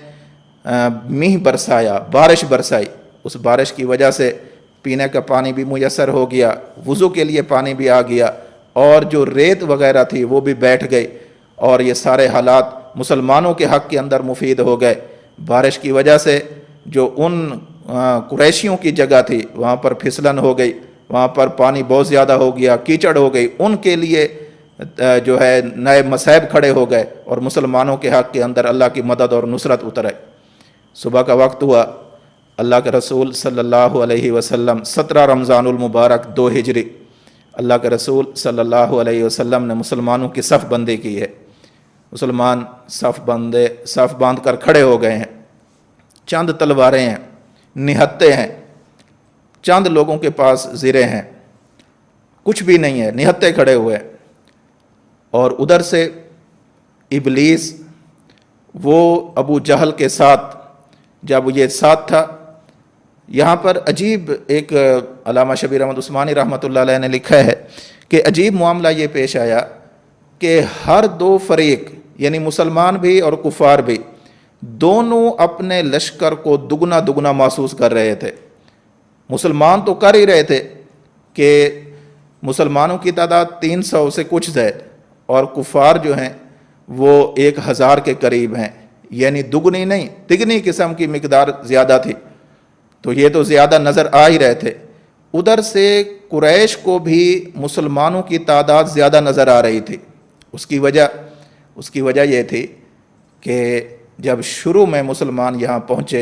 میہ برسایا، بارش برسائی، اس بارش کی وجہ سے پینے کا پانی بھی میسر ہو گیا، وضو کے لیے پانی بھی آ گیا، اور جو ریت وغیرہ تھی وہ بھی بیٹھ گئی، اور یہ سارے حالات مسلمانوں کے حق کے اندر مفید ہو گئے۔ بارش کی وجہ سے جو ان قریشیوں کی جگہ تھی وہاں پر پھسلن ہو گئی، وہاں پر پانی بہت زیادہ ہو گیا، کیچڑ ہو گئی، ان کے لیے جو ہے نئے مصائب کھڑے ہو گئے، اور مسلمانوں کے حق کے اندر اللہ کی مدد اور نصرت اترے۔ صبح کا وقت ہوا، اللہ کے رسول صلی اللہ علیہ وسلم 17 رمضان المبارک 2 ہجری، اللہ کے رسول صلی اللہ علیہ وسلم نے مسلمانوں کی صف بندی کی ہے۔ مسلمان صف باندھ کر کھڑے ہو گئے ہیں، چند تلواریں ہیں، نہتے ہیں، چند لوگوں کے پاس زرے ہیں، کچھ بھی نہیں ہے، نہتے کھڑے ہوئے ہیں۔ اور ادھر سے ابلیس وہ ابو جہل کے ساتھ، جب یہ ساتھ تھا، یہاں پر عجیب ایک علامہ شبیر احمد عثمانی رحمۃ اللہ علیہ نے لکھا ہے کہ عجیب معاملہ یہ پیش آیا کہ ہر دو فریق یعنی مسلمان بھی اور کفار بھی دونوں اپنے لشکر کو دگنا محسوس کر رہے تھے۔ مسلمان تو کر ہی رہے تھے کہ مسلمانوں کی تعداد 300 سے کچھ زائد، اور کفار جو ہیں وہ 1000 کے قریب ہیں، یعنی دگنی نہیں تگنی قسم کی مقدار زیادہ تھی، تو یہ تو زیادہ نظر آ ہی رہے تھے۔ ادھر سے قریش کو بھی مسلمانوں کی تعداد زیادہ نظر آ رہی تھی۔ اس کی وجہ یہ تھی کہ جب شروع میں مسلمان یہاں پہنچے،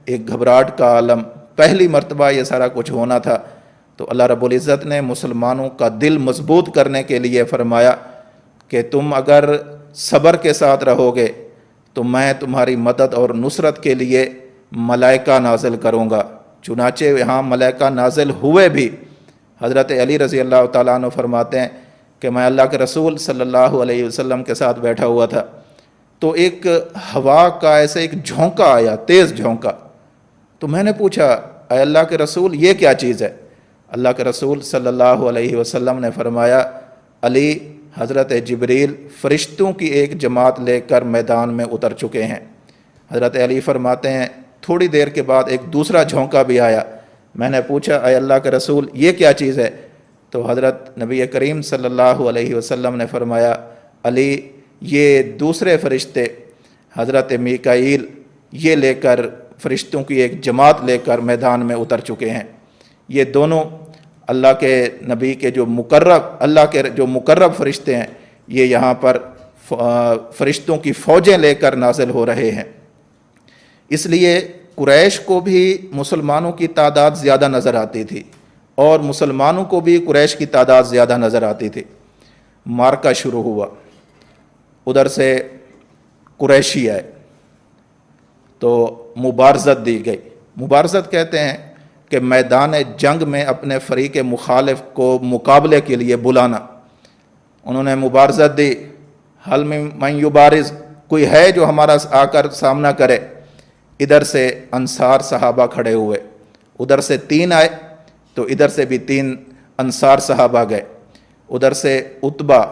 ایک گھبراہٹ کا عالم، پہلی مرتبہ یہ سارا کچھ ہونا تھا، تو اللہ رب العزت نے مسلمانوں کا دل مضبوط کرنے کے لیے فرمایا کہ تم اگر صبر کے ساتھ رہو گے تو میں تمہاری مدد اور نصرت کے لیے ملائکہ نازل کروں گا۔ چنانچہ یہاں ملائکہ نازل ہوئے بھی۔ حضرت علی رضی اللہ تعالیٰ عنہ فرماتے ہیں کہ میں اللہ کے رسول صلی اللہ علیہ وسلم کے ساتھ بیٹھا ہوا تھا، تو ایک ہوا کا ایسے ایک جھونکا آیا، تیز جھونکا، تو میں نے پوچھا اے اللہ کے رسول یہ کیا چیز ہے؟ اللہ کے رسول صلی اللہ علیہ وسلم نے فرمایا علی، حضرت جبریل فرشتوں کی ایک جماعت لے کر میدان میں اتر چکے ہیں۔ حضرت علی فرماتے ہیں تھوڑی دیر کے بعد ایک دوسرا جھونکا بھی آیا، میں نے پوچھا اے اللہ کے رسول یہ کیا چیز ہے؟ تو حضرت نبی کریم صلی اللہ علیہ وسلم نے فرمایا علی، یہ دوسرے فرشتے حضرت میکائیل یہ لے کر فرشتوں کی ایک جماعت لے کر میدان میں اتر چکے ہیں۔ یہ دونوں اللہ کے نبی کے جو مقرب فرشتے ہیں، یہ یہاں پر فرشتوں کی فوجیں لے کر نازل ہو رہے ہیں۔ اس لیے قریش کو بھی مسلمانوں کی تعداد زیادہ نظر آتی تھی، اور مسلمانوں کو بھی قریش کی تعداد زیادہ نظر آتی تھی۔ مارکا شروع ہوا، ادھر سے قریشی آئے تو مبارزت دی گئی۔ مبارزت کہتے ہیں کہ میدان جنگ میں اپنے فریق مخالف کو مقابلے کے لیے بلانا۔ انہوں نے مبارزت دی، حل من یبارز، کوئی ہے جو ہمارا آ کر سامنا کرے؟ ادھر سے انصار صحابہ کھڑے ہوئے، ادھر سے 3 آئے تو ادھر سے بھی 3 انصار صحابہ گئے، ادھر سے عتبہ،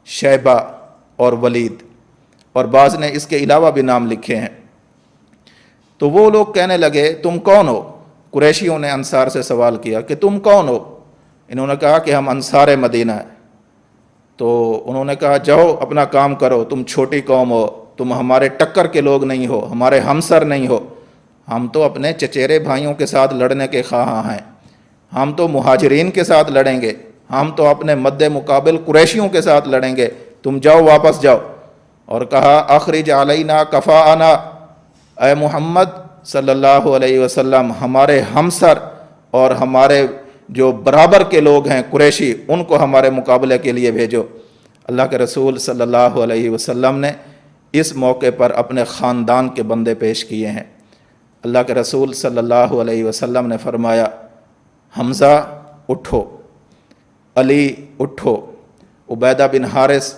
شیبہ اور ولید، اور بعض نے اس کے علاوہ بھی نام لکھے ہیں۔ تو وہ لوگ کہنے لگے تم کون ہو؟ قریشیوں نے انصار سے سوال کیا کہ تم کون ہو؟ انہوں نے کہا کہ ہم انصار مدینہ ہیں۔ تو انہوں نے کہا جاؤ اپنا کام کرو، تم چھوٹی قوم ہو، تم ہمارے ٹکر کے لوگ نہیں ہو، ہمارے ہمسر نہیں ہو، ہم تو اپنے چچیرے بھائیوں کے ساتھ لڑنے کے خواہاں ہیں، ہم تو مہاجرین کے ساتھ لڑیں گے، ہم تو اپنے مد مقابل قریشیوں کے ساتھ لڑیں گے، تم جاؤ واپس جاؤ۔ اور کہا اخرج علینا کفاءنا، اے محمد صلی اللہ علیہ وسلم ہمارے ہمسر اور ہمارے جو برابر کے لوگ ہیں قریشی، ان کو ہمارے مقابلے کے لیے بھیجو۔ اللہ کے رسول صلی اللہ علیہ وسلم نے اس موقع پر اپنے خاندان کے بندے پیش کیے ہیں۔ اللہ کے رسول صلی اللہ علیہ وسلم نے فرمایا حمزہ اٹھو، علی اٹھو، عبیدہ بن حارث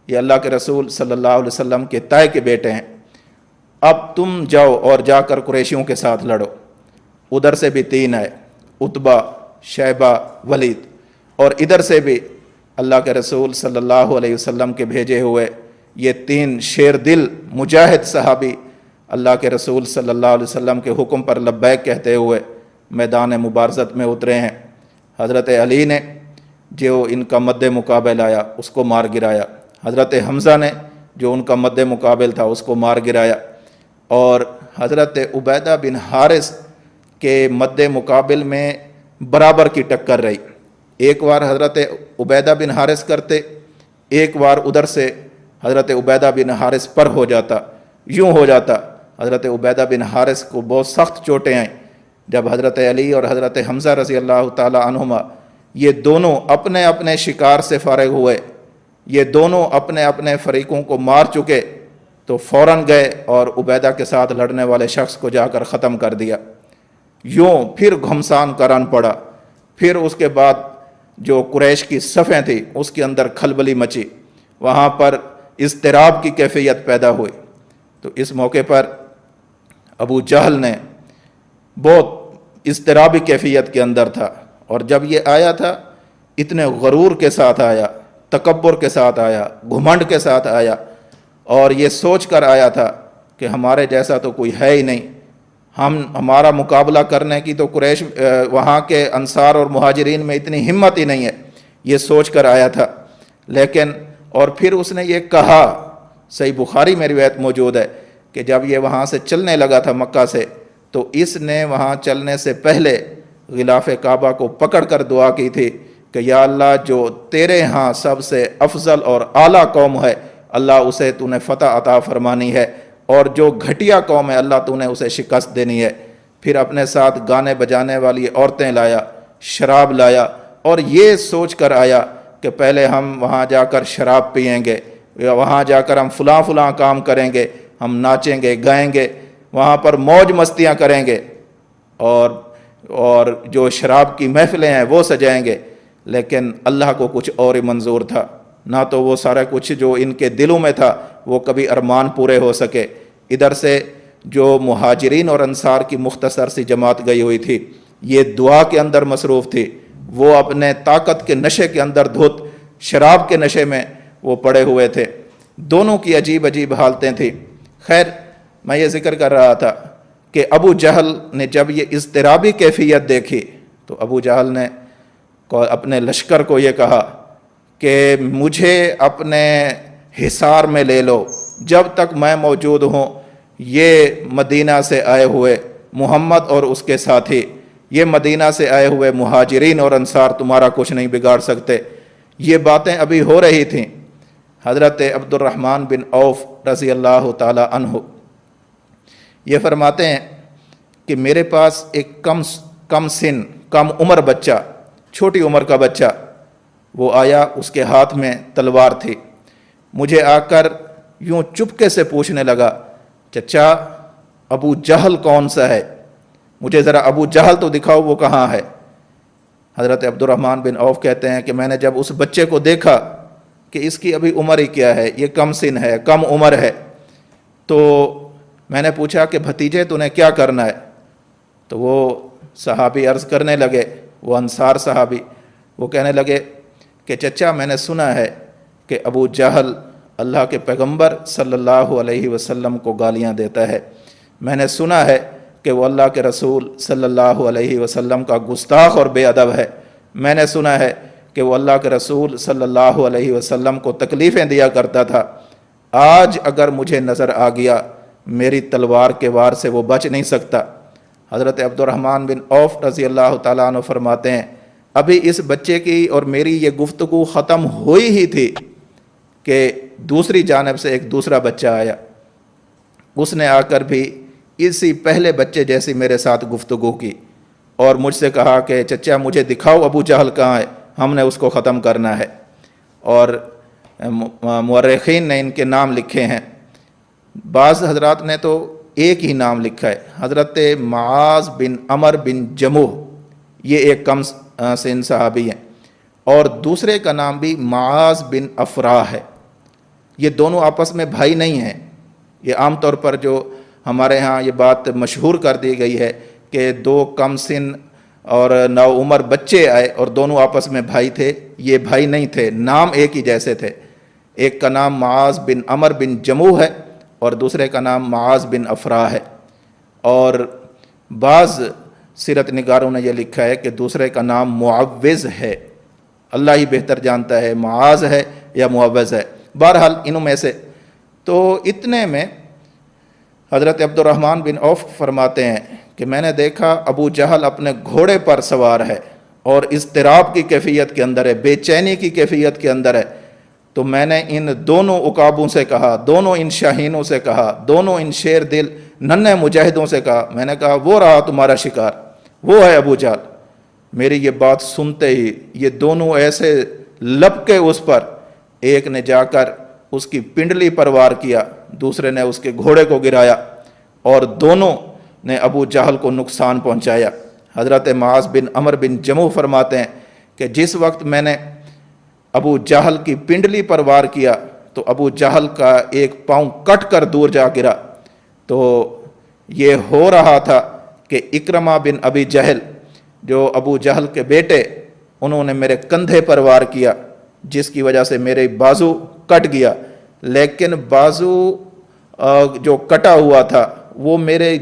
یہ اللہ کے رسول صلی اللہ علیہ وسلم کے طے کے بیٹے ہیں، اب تم جاؤ اور جا کر قریشیوں کے ساتھ لڑو۔ ادھر سے بھی 3 ہے، عتبہ، شیبہ، ولید، اور ادھر سے بھی اللہ کے رسول صلی اللہ علیہ وسلم کے بھیجے ہوئے یہ 3 شیر دل مجاہد صحابی اللہ کے رسول صلی اللہ علیہ وسلم کے حکم پر لبیک کہتے ہوئے میدان مبارزت میں اترے ہیں۔ حضرت علی نے جو ان کا مد مقابل آیا اس کو مار گرایا، حضرت حمزہ نے جو ان کا مد مقابل تھا اس کو مار گرایا، اور حضرت عبیدہ بن حارث کے مد مقابل میں برابر کی ٹکر رہی، ایک بار حضرت عبیدہ بن حارث کرتے، ایک بار ادھر سے حضرت عبیدہ بن حارث پر ہو جاتا، یوں ہو جاتا۔ حضرت عبیدہ بن حارث کو بہت سخت چوٹیں آئیں جب حضرت علی اور حضرت حمزہ رضی اللہ تعالی عنہما یہ دونوں اپنے اپنے شکار سے فارغ ہوئے، یہ دونوں اپنے اپنے فریقوں کو مار چکے، تو فوراً گئے اور عبیدہ کے ساتھ لڑنے والے شخص کو جا کر ختم کر دیا۔ یوں پھر گھمسان کرن پڑا، پھر اس کے بعد جو قریش کی صفیں تھی اس کے اندر کھلبلی مچی، وہاں پر اضطراب کی کیفیت پیدا ہوئی۔ تو اس موقع پر ابو جہل نے بہت اضطرابی کیفیت کے اندر تھا، اور جب یہ آیا تھا اتنے غرور کے ساتھ آیا، تکبر کے ساتھ آیا، گھمنڈ کے ساتھ آیا، اور یہ سوچ کر آیا تھا کہ ہمارے جیسا تو کوئی ہے ہی نہیں، ہمارا مقابلہ کرنے کی تو قریش وہاں کے انصار اور مہاجرین میں اتنی ہمت ہی نہیں ہے، یہ سوچ کر آیا تھا۔ لیکن اور پھر اس نے یہ کہا، صحیح بخاری میں روایت موجود ہے کہ جب یہ وہاں سے چلنے لگا تھا مکہ سے، تو اس نے وہاں چلنے سے پہلے غلاف کعبہ کو پکڑ کر دعا کی تھی کہ یا اللہ جو تیرے ہاں سب سے افضل اور اعلیٰ قوم ہے اللہ اسے تو نے فتح عطا فرمانی ہے، اور جو گھٹیا قوم ہے اللہ تو نے اسے شکست دینی ہے۔ پھر اپنے ساتھ گانے بجانے والی عورتیں لایا، شراب لایا، اور یہ سوچ کر آیا کہ پہلے ہم وہاں جا کر شراب پئیں گے، یا وہاں جا کر ہم فلاں کام کریں گے، ہم ناچیں گے، گائیں گے، وہاں پر موج مستیاں کریں گے، اور جو شراب کی محفلیں ہیں وہ سجائیں گے۔ لیکن اللہ کو کچھ اور ہی منظور تھا، نہ تو وہ سارا کچھ جو ان کے دلوں میں تھا وہ کبھی ارمان پورے ہو سکے۔ ادھر سے جو مہاجرین اور انصار کی مختصر سی جماعت گئی ہوئی تھی یہ دعا کے اندر مصروف تھی، وہ اپنے طاقت کے نشے کے اندر دھت شراب کے نشے میں وہ پڑے ہوئے تھے۔ دونوں کی عجیب عجیب حالتیں تھیں۔ خیر میں یہ ذکر کر رہا تھا کہ ابو جہل نے جب یہ اضطرابی کیفیت دیکھی تو ابو جہل نے اپنے لشکر کو یہ کہا کہ مجھے اپنے حصار میں لے لو، جب تک میں موجود ہوں یہ مدینہ سے آئے ہوئے محمد اور اس کے ساتھی، یہ مدینہ سے آئے ہوئے مہاجرین اور انصار تمہارا کچھ نہیں بگاڑ سکتے۔ یہ باتیں ابھی ہو رہی تھیں۔ حضرت عبد الرحمن بن عوف رضی اللہ تعالی عنہ یہ فرماتے ہیں کہ میرے پاس ایک کم عمر بچہ، چھوٹی عمر کا بچہ وہ آیا، اس کے ہاتھ میں تلوار تھی، مجھے آ کر یوں چپکے سے پوچھنے لگا چچا ابو جہل کون سا ہے، مجھے ذرا ابو جہل تو دکھاؤ وہ کہاں ہے۔ حضرت عبد الرحمن بن عوف کہتے ہیں کہ میں نے جب اس بچے کو دیکھا کہ اس کی ابھی عمر ہی کیا ہے، یہ کم سن ہے، کم عمر ہے، تو میں نے پوچھا کہ بھتیجے تو نے کیا کرنا ہے؟ تو وہ صحابی عرض کرنے لگے، وہ انصار صحابی، وہ کہنے لگے کہ چچا میں نے سنا ہے کہ ابو جہل اللہ کے پیغمبر صلی اللہ علیہ وسلم کو گالیاں دیتا ہے، میں نے سنا ہے کہ وہ اللہ کے رسول صلی اللہ علیہ وسلم کا گستاخ اور بے ادب ہے، میں نے سنا ہے کہ وہ اللہ کے رسول صلی اللہ علیہ وسلم کو تکلیفیں دیا کرتا تھا، آج اگر مجھے نظر آ گیا میری تلوار کے وار سے وہ بچ نہیں سکتا۔ حضرت عبد الرحمن بن عوف رضی اللہ تعالیٰ عنہ فرماتے ہیں ابھی اس بچے کی اور میری یہ گفتگو ختم ہوئی ہی تھی کہ دوسری جانب سے ایک دوسرا بچہ آیا، اس نے آ کر بھی اسی پہلے بچے جیسی میرے ساتھ گفتگو کی اور مجھ سے کہا کہ چچا مجھے دکھاؤ ابو جہل کہاں ہے، ہم نے اس کو ختم کرنا ہے۔ اور مورخین نے ان کے نام لکھے ہیں، بعض حضرات نے تو ایک ہی نام لکھا ہے، حضرت معاذ بن عمر بن جموح، یہ ایک کم سن صحابی ہیں، اور دوسرے کا نام بھی معاذ بن افراح ہے۔ یہ دونوں آپس میں بھائی نہیں ہیں، یہ عام طور پر جو ہمارے ہاں یہ بات مشہور کر دی گئی ہے کہ دو کم سن اور نو عمر بچے آئے اور دونوں آپس میں بھائی تھے، یہ بھائی نہیں تھے، نام ایک ہی جیسے تھے، ایک کا نام معاذ بن عمر بن جموح ہے اور دوسرے کا نام معاذ بن افراح ہے۔ اور بعض سیرت نگاروں نے یہ لکھا ہے کہ دوسرے کا نام معوذ ہے، اللہ ہی بہتر جانتا ہے معاذ ہے یا معوذ ہے، بہرحال انہوں میں سے۔ تو اتنے میں حضرت عبد الرحمن بن عوف فرماتے ہیں کہ میں نے دیکھا ابو جہل اپنے گھوڑے پر سوار ہے اور اضطراب کی کیفیت کے اندر ہے، بے چینی کی کیفیت کے اندر ہے، تو میں نے ان دونوں عقابوں سے کہا، دونوں ان شاہینوں سے کہا، دونوں ان شیر دل ننھے مجاہدوں سے کہا، میں نے کہا وہ رہا تمہارا شکار، وہ ہے ابو جہل۔ میری یہ بات سنتے ہی یہ دونوں ایسے لپکے اس پر، ایک نے جا کر اس کی پنڈلی پر وار کیا، دوسرے نے اس کے گھوڑے کو گرایا، اور دونوں نے ابو جہل کو نقصان پہنچایا۔ حضرت معاذ بن عمر بن جموح فرماتے ہیں کہ جس وقت میں نے ابو جہل کی پنڈلی پر وار کیا تو ابو جہل کا ایک پاؤں کٹ کر دور جا گرا، تو یہ ہو رہا تھا کہ اکرمہ بن ابی جہل جو ابو جہل کے بیٹے، انہوں نے میرے کندھے پر وار کیا جس کی وجہ سے میرے بازو کٹ گیا، لیکن بازو جو کٹا ہوا تھا وہ میرے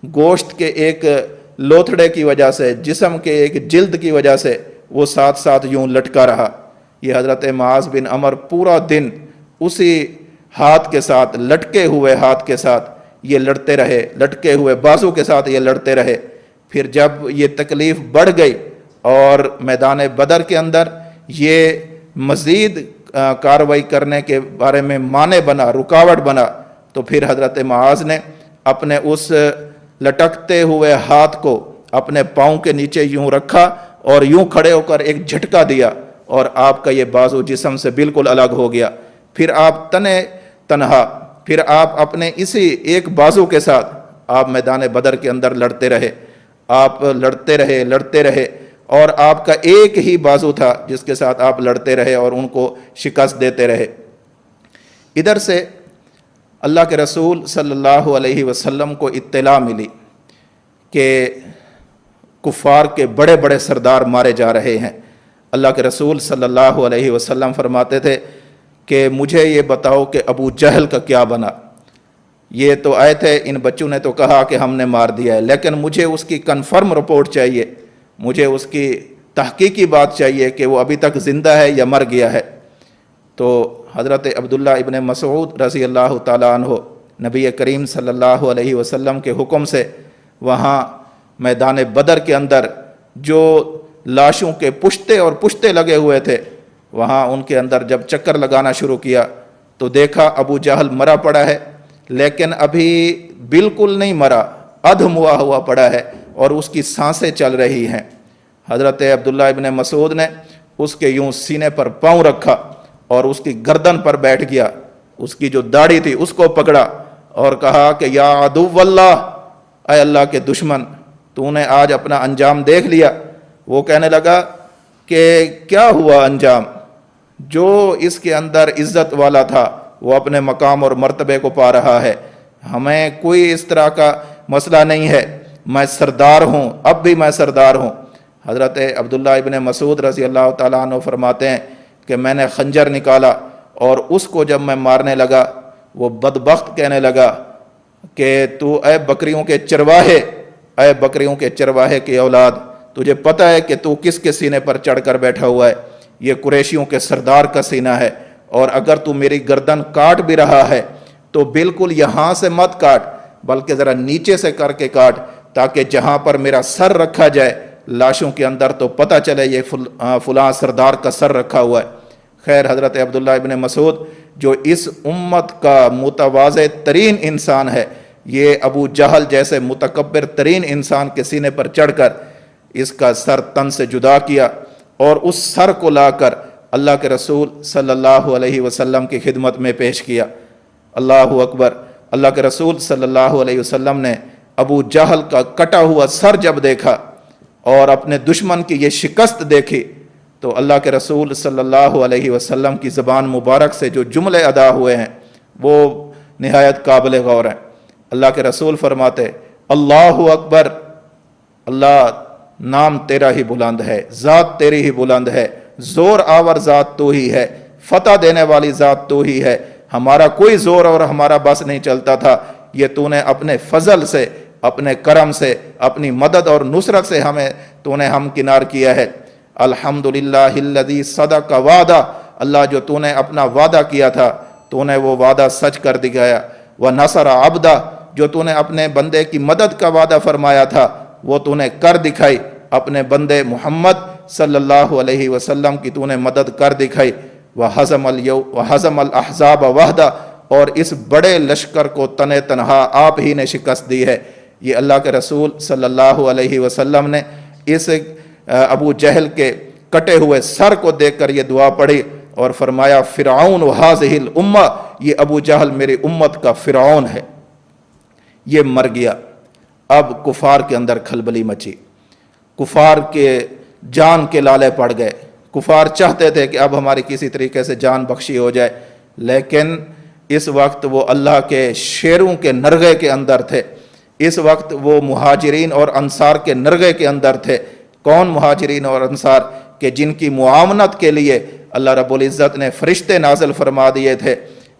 گوشت کے ایک لوتھڑے کی وجہ سے، جسم کے ایک جلد کی وجہ سے وہ ساتھ ساتھ یوں لٹکا رہا۔ یہ حضرت معاذ بن عمر پورا دن اسی ہاتھ کے ساتھ، لٹکے ہوئے ہاتھ کے ساتھ یہ لڑتے رہے، لٹکے ہوئے بازو کے ساتھ یہ لڑتے رہے۔ پھر جب یہ تکلیف بڑھ گئی اور میدان بدر کے اندر یہ مزید کارروائی کرنے کے بارے میں مانع بنا، رکاوٹ بنا، تو پھر حضرت معاذ نے اپنے اس لٹکتے ہوئے ہاتھ کو اپنے پاؤں کے نیچے یوں رکھا اور یوں کھڑے ہو کر ایک جھٹکا دیا اور آپ کا یہ بازو جسم سے بالکل الگ ہو گیا۔ پھر آپ تنہا پھر آپ اپنے اسی ایک بازو کے ساتھ آپ میدان بدر کے اندر لڑتے رہے، آپ لڑتے رہے اور آپ کا ایک ہی بازو تھا جس کے ساتھ آپ لڑتے رہے اور ان کو شکست دیتے رہے۔ ادھر سے اللہ کے رسول صلی اللہ علیہ وسلم کو اطلاع ملی کہ کفار کے بڑے بڑے سردار مارے جا رہے ہیں۔ اللہ کے رسول صلی اللہ علیہ وسلم فرماتے تھے کہ مجھے یہ بتاؤ کہ ابو جہل کا کیا بنا۔ یہ تو آئے تھے، ان بچوں نے تو کہا کہ ہم نے مار دیا ہے، لیکن مجھے اس کی کنفرم رپورٹ چاہیے، مجھے اس کی تحقیقی بات چاہیے کہ وہ ابھی تک زندہ ہے یا مر گیا ہے۔ تو حضرت عبداللہ ابن مسعود رضی اللہ تعالیٰ عنہ نبی کریم صلی اللہ علیہ وسلم کے حکم سے وہاں میدان بدر کے اندر جو لاشوں کے پشتے لگے ہوئے تھے، وہاں ان کے اندر جب چکر لگانا شروع کیا تو دیکھا ابو جہل مرا پڑا ہے، لیکن ابھی بالکل نہیں مرا، ادھم ہوا پڑا ہے اور اس کی سانسیں چل رہی ہیں۔ حضرت عبداللہ ابن مسعود نے اس کے یوں سینے پر پاؤں رکھا اور اس کی گردن پر بیٹھ گیا، اس کی جو داڑھی تھی اس کو پکڑا اور کہا کہ یا عدو اللہ، اے اللہ کے دشمن، تو نے آج اپنا انجام دیکھ لیا۔ وہ کہنے لگا کہ کیا ہوا انجام؟ جو اس کے اندر عزت والا تھا وہ اپنے مقام اور مرتبے کو پا رہا ہے، ہمیں کوئی اس طرح کا مسئلہ نہیں ہے، میں سردار ہوں، اب بھی میں سردار ہوں۔ حضرت عبداللہ ابن مسعود رضی اللہ تعالیٰ عنہ فرماتے ہیں کہ میں نے خنجر نکالا اور اس کو جب میں مارنے لگا، وہ بدبخت کہنے لگا کہ تو اے بکریوں کے چرواہے، اے بکریوں کے چرواہے کی اولاد، تجھے پتہ ہے کہ تو کس کے سینے پر چڑھ کر بیٹھا ہوا ہے؟ یہ قریشیوں کے سردار کا سینہ ہے، اور اگر تو میری گردن کاٹ بھی رہا ہے تو بالکل یہاں سے مت کاٹ، بلکہ ذرا نیچے سے کر کے کاٹ، تاکہ جہاں پر میرا سر رکھا جائے لاشوں کے اندر تو پتہ چلے یہ فلاں سردار کا سر رکھا ہوا ہے۔ خیر، حضرت عبداللہ ابن مسعود جو اس امت کا متواضع ترین انسان ہے، یہ ابو جہل جیسے متکبر ترین انسان کے سینے پر چڑھ کر اس کا سر تن سے جدا کیا، اور اس سر کو لا کر اللہ کے رسول صلی اللہ علیہ وسلم کی خدمت میں پیش کیا۔ اللہ اکبر! اللہ کے رسول صلی اللہ علیہ وسلم نے ابو جہل کا کٹا ہوا سر جب دیکھا اور اپنے دشمن کی یہ شکست دیکھی، تو اللہ کے رسول صلی اللہ علیہ وسلم کی زبان مبارک سے جو جملے ادا ہوئے ہیں وہ نہایت قابل غور ہیں۔ اللہ کے رسول فرماتے، اللہ اکبر، اللہ نام تیرا ہی بلند ہے، ذات تیری ہی بلند ہے، زور آور ذات تو ہی ہے، فتح دینے والی ذات تو ہی ہے، ہمارا کوئی زور اور ہمارا بس نہیں چلتا تھا، یہ تو نے اپنے فضل سے، اپنے کرم سے، اپنی مدد اور نصرت سے ہمیں تو نے ہمکنار کیا ہے۔ الحمدللہ الذی صدق وعدہ، اللہ جو تو نے اپنا وعدہ کیا تھا تو نے وہ وعدہ سچ کر دکھایا۔ ونصر عبدہ، جو تو نے اپنے بندے کی مدد کا وعدہ فرمایا تھا وہ تو نے کر دکھائی، اپنے بندے محمد صلی اللہ علیہ وسلم کی تو نے مدد کر دکھائی۔ وَحَزَمَ الْأَحْزَابَ وَحْدَ، اور اس بڑے لشکر کو تنے تنہا آپ ہی نے شکست دی ہے۔ یہ اللہ کے رسول صلی اللہ علیہ وسلم نے اس ابو جہل کے کٹے ہوئے سر کو دیکھ کر یہ دعا پڑھی اور فرمایا، فرعون هذه الامہ، یہ ابو جہل میری امت کا فرعون ہے، یہ مر گیا۔ اب کفار کے اندر کھلبلی مچی، کفار کے جان کے لالے پڑ گئے، کفار چاہتے تھے کہ اب ہماری کسی طریقے سے جان بخشی ہو جائے، لیکن اس وقت وہ اللہ کے شیروں کے نرغے کے اندر تھے، اس وقت وہ مہاجرین اور انصار کے نرغے کے اندر تھے۔ کون مہاجرین اور انصار؟ کہ جن کی معاونت کے لیے اللہ رب العزت نے فرشتے نازل فرما دیے تھے،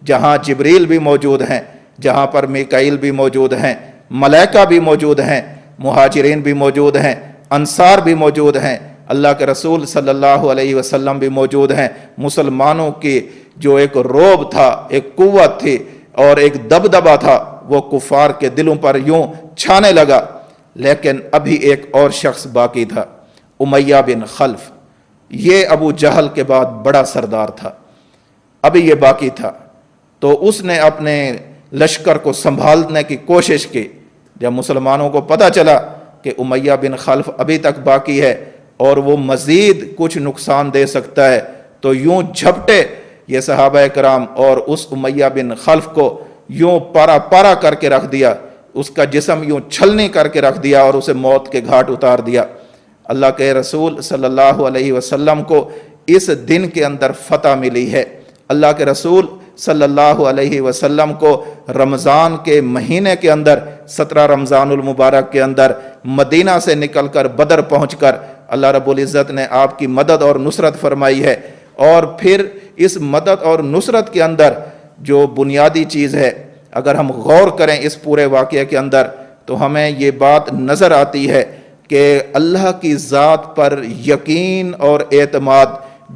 جہاں جبریل بھی موجود ہیں، جہاں پر میکائیل بھی موجود ہیں، ملائکہ بھی موجود ہیں، مہاجرین بھی موجود ہیں، انصار بھی موجود ہیں، اللہ کے رسول صلی اللہ علیہ وسلم بھی موجود ہیں۔ مسلمانوں کی جو ایک روب تھا، ایک قوت تھی اور ایک دبدبہ تھا، وہ کفار کے دلوں پر یوں چھانے لگا۔ لیکن ابھی ایک اور شخص باقی تھا، امیہ بن خلف، یہ ابو جہل کے بعد بڑا سردار تھا، ابھی یہ باقی تھا، تو اس نے اپنے لشکر کو سنبھالنے کی کوشش کی۔ جب مسلمانوں کو پتہ چلا کہ امیہ بن خلف ابھی تک باقی ہے اور وہ مزید کچھ نقصان دے سکتا ہے، تو یوں جھپٹے یہ صحابہ کرام اور اس امیہ بن خلف کو یوں پارا پارا کر کے رکھ دیا، اس کا جسم یوں چھلنی کر کے رکھ دیا اور اسے موت کے گھاٹ اتار دیا۔ اللہ کے رسول صلی اللہ علیہ وسلم کو اس دن کے اندر فتح ملی ہے۔ اللہ کے رسول صلی اللہ علیہ وسلم کو رمضان کے مہینے کے اندر، 17 رمضان المبارک کے اندر مدینہ سے نکل کر بدر پہنچ کر اللہ رب العزت نے آپ کی مدد اور نصرت فرمائی ہے۔ اور پھر اس مدد اور نصرت کے اندر جو بنیادی چیز ہے، اگر ہم غور کریں اس پورے واقعے کے اندر تو ہمیں یہ بات نظر آتی ہے کہ اللہ کی ذات پر یقین اور اعتماد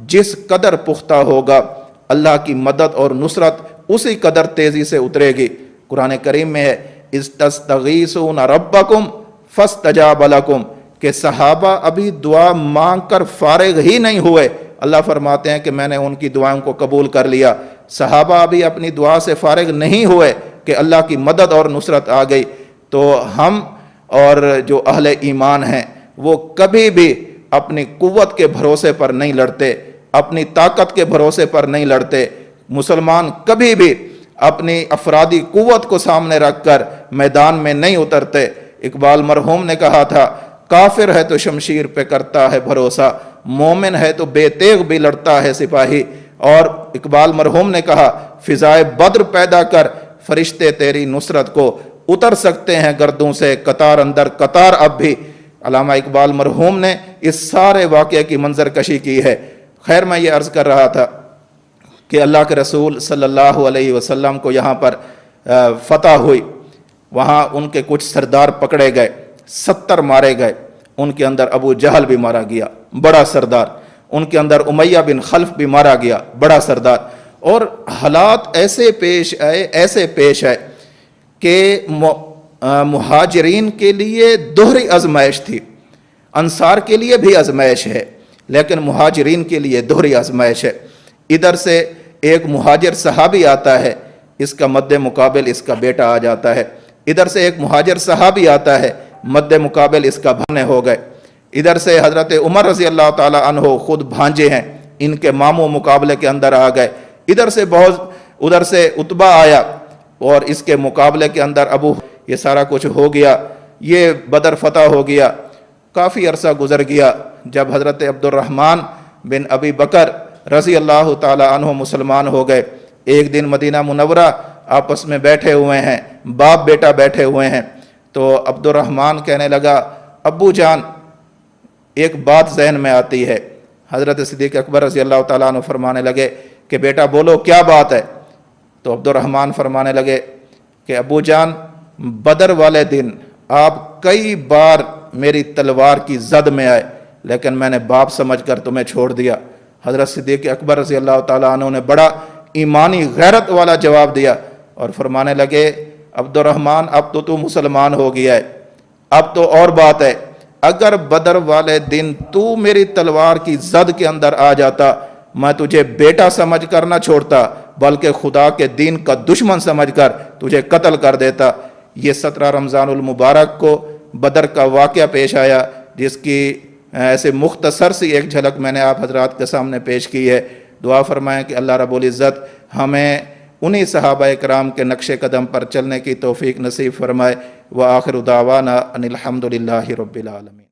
جس قدر پختہ ہوگا، اللہ کی مدد اور نصرت اسی قدر تیزی سے اترے گی۔ قرآن کریم میں ہے، اذ تستغیثون ربکم فاستجاب لکم، کہ صحابہ ابھی دعا مانگ کر فارغ ہی نہیں ہوئے، اللہ فرماتے ہیں کہ میں نے ان کی دعاؤں کو قبول کر لیا۔ صحابہ ابھی اپنی دعا سے فارغ نہیں ہوئے کہ اللہ کی مدد اور نصرت آ گئی۔ تو ہم اور جو اہل ایمان ہیں وہ کبھی بھی اپنی قوت کے بھروسے پر نہیں لڑتے، اپنی طاقت کے بھروسے پر نہیں لڑتے۔ مسلمان کبھی بھی اپنی افرادی قوت کو سامنے رکھ کر میدان میں نہیں اترتے۔ اقبال مرحوم نے کہا تھا، کافر ہے تو شمشیر پہ کرتا ہے بھروسہ، مومن ہے تو بے تیغ بھی لڑتا ہے سپاہی۔ اور اقبال مرحوم نے کہا، فضائے بدر پیدا کر فرشتے تیری نصرت کو، اتر سکتے ہیں گردوں سے قطار اندر قطار اب بھی۔ علامہ اقبال مرحوم نے اس سارے واقعے کی منظر کشی کی ہے۔ خیر، میں یہ عرض کر رہا تھا کہ اللہ کے رسول صلی اللہ علیہ وسلم کو یہاں پر فتح ہوئی، وہاں ان کے کچھ سردار پکڑے گئے، 70 مارے گئے، ان کے اندر ابو جہل بھی مارا گیا، بڑا سردار، ان کے اندر امیہ بن خلف بھی مارا گیا، بڑا سردار. اور حالات ایسے پیش آئے کہ مہاجرین کے لیے دوہری آزمائش تھی. انصار کے لیے بھی آزمائش ہے لیکن مہاجرین کے لیے دوہری آزمائش ہے. ادھر سے ایک مہاجر صحابی آتا ہے، اس کا مد مقابل اس کا بیٹا آ جاتا ہے. ادھر سے ایک مہاجر صحابی آتا ہے، مد مقابل اس کا بھانے ہو گئے. ادھر سے حضرت عمر رضی اللہ تعالی عنہ خود بھانجے ہیں، ان کے ماموں مقابلے کے اندر آ گئے. ادھر سے عتبہ آیا اور اس کے مقابلے کے اندر ابو، یہ سارا کچھ ہو گیا. یہ بدر فتح ہو گیا. کافی عرصہ گزر گیا جب حضرت عبد الرحمن بن ابی بکر رضی اللہ تعالی عنہ مسلمان ہو گئے. ایک دن مدینہ منورہ آپس میں بیٹھے ہوئے ہیں، باپ بیٹا بیٹھے ہوئے ہیں. تو عبد الرحمن کہنے لگا، ابو جان ایک بات ذہن میں آتی ہے. حضرت صدیق اکبر رضی اللہ تعالیٰ عنہ فرمانے لگے کہ بیٹا بولو کیا بات ہے. تو عبد الرحمن فرمانے لگے کہ ابو جان بدر والے دن آپ کئی بار میری تلوار کی زد میں آئے لیکن میں نے باپ سمجھ کر تمہیں چھوڑ دیا. حضرت صدیق اکبر رضی اللہ تعالیٰ عنہ نے بڑا ایمانی غیرت والا جواب دیا اور فرمانے لگے، عبد الرحمن اب تو مسلمان ہو گیا ہے، اب تو اور بات ہے. اگر بدر والے دن تو میری تلوار کی زد کے اندر آ جاتا، میں تجھے بیٹا سمجھ کر نہ چھوڑتا بلکہ خدا کے دین کا دشمن سمجھ کر تجھے قتل کر دیتا. یہ 17 رمضان المبارک کو بدر کا واقعہ پیش آیا، جس کی ایسے مختصر سی ایک جھلک میں نے آپ حضرات کے سامنے پیش کی ہے. دعا فرمائیں کہ اللہ رب العزت ہمیں انہی صحابہ کرام کے نقش قدم پر چلنے کی توفیق نصیب فرمائے. وآخر دعوانا ان الحمد للہ رب العالمین.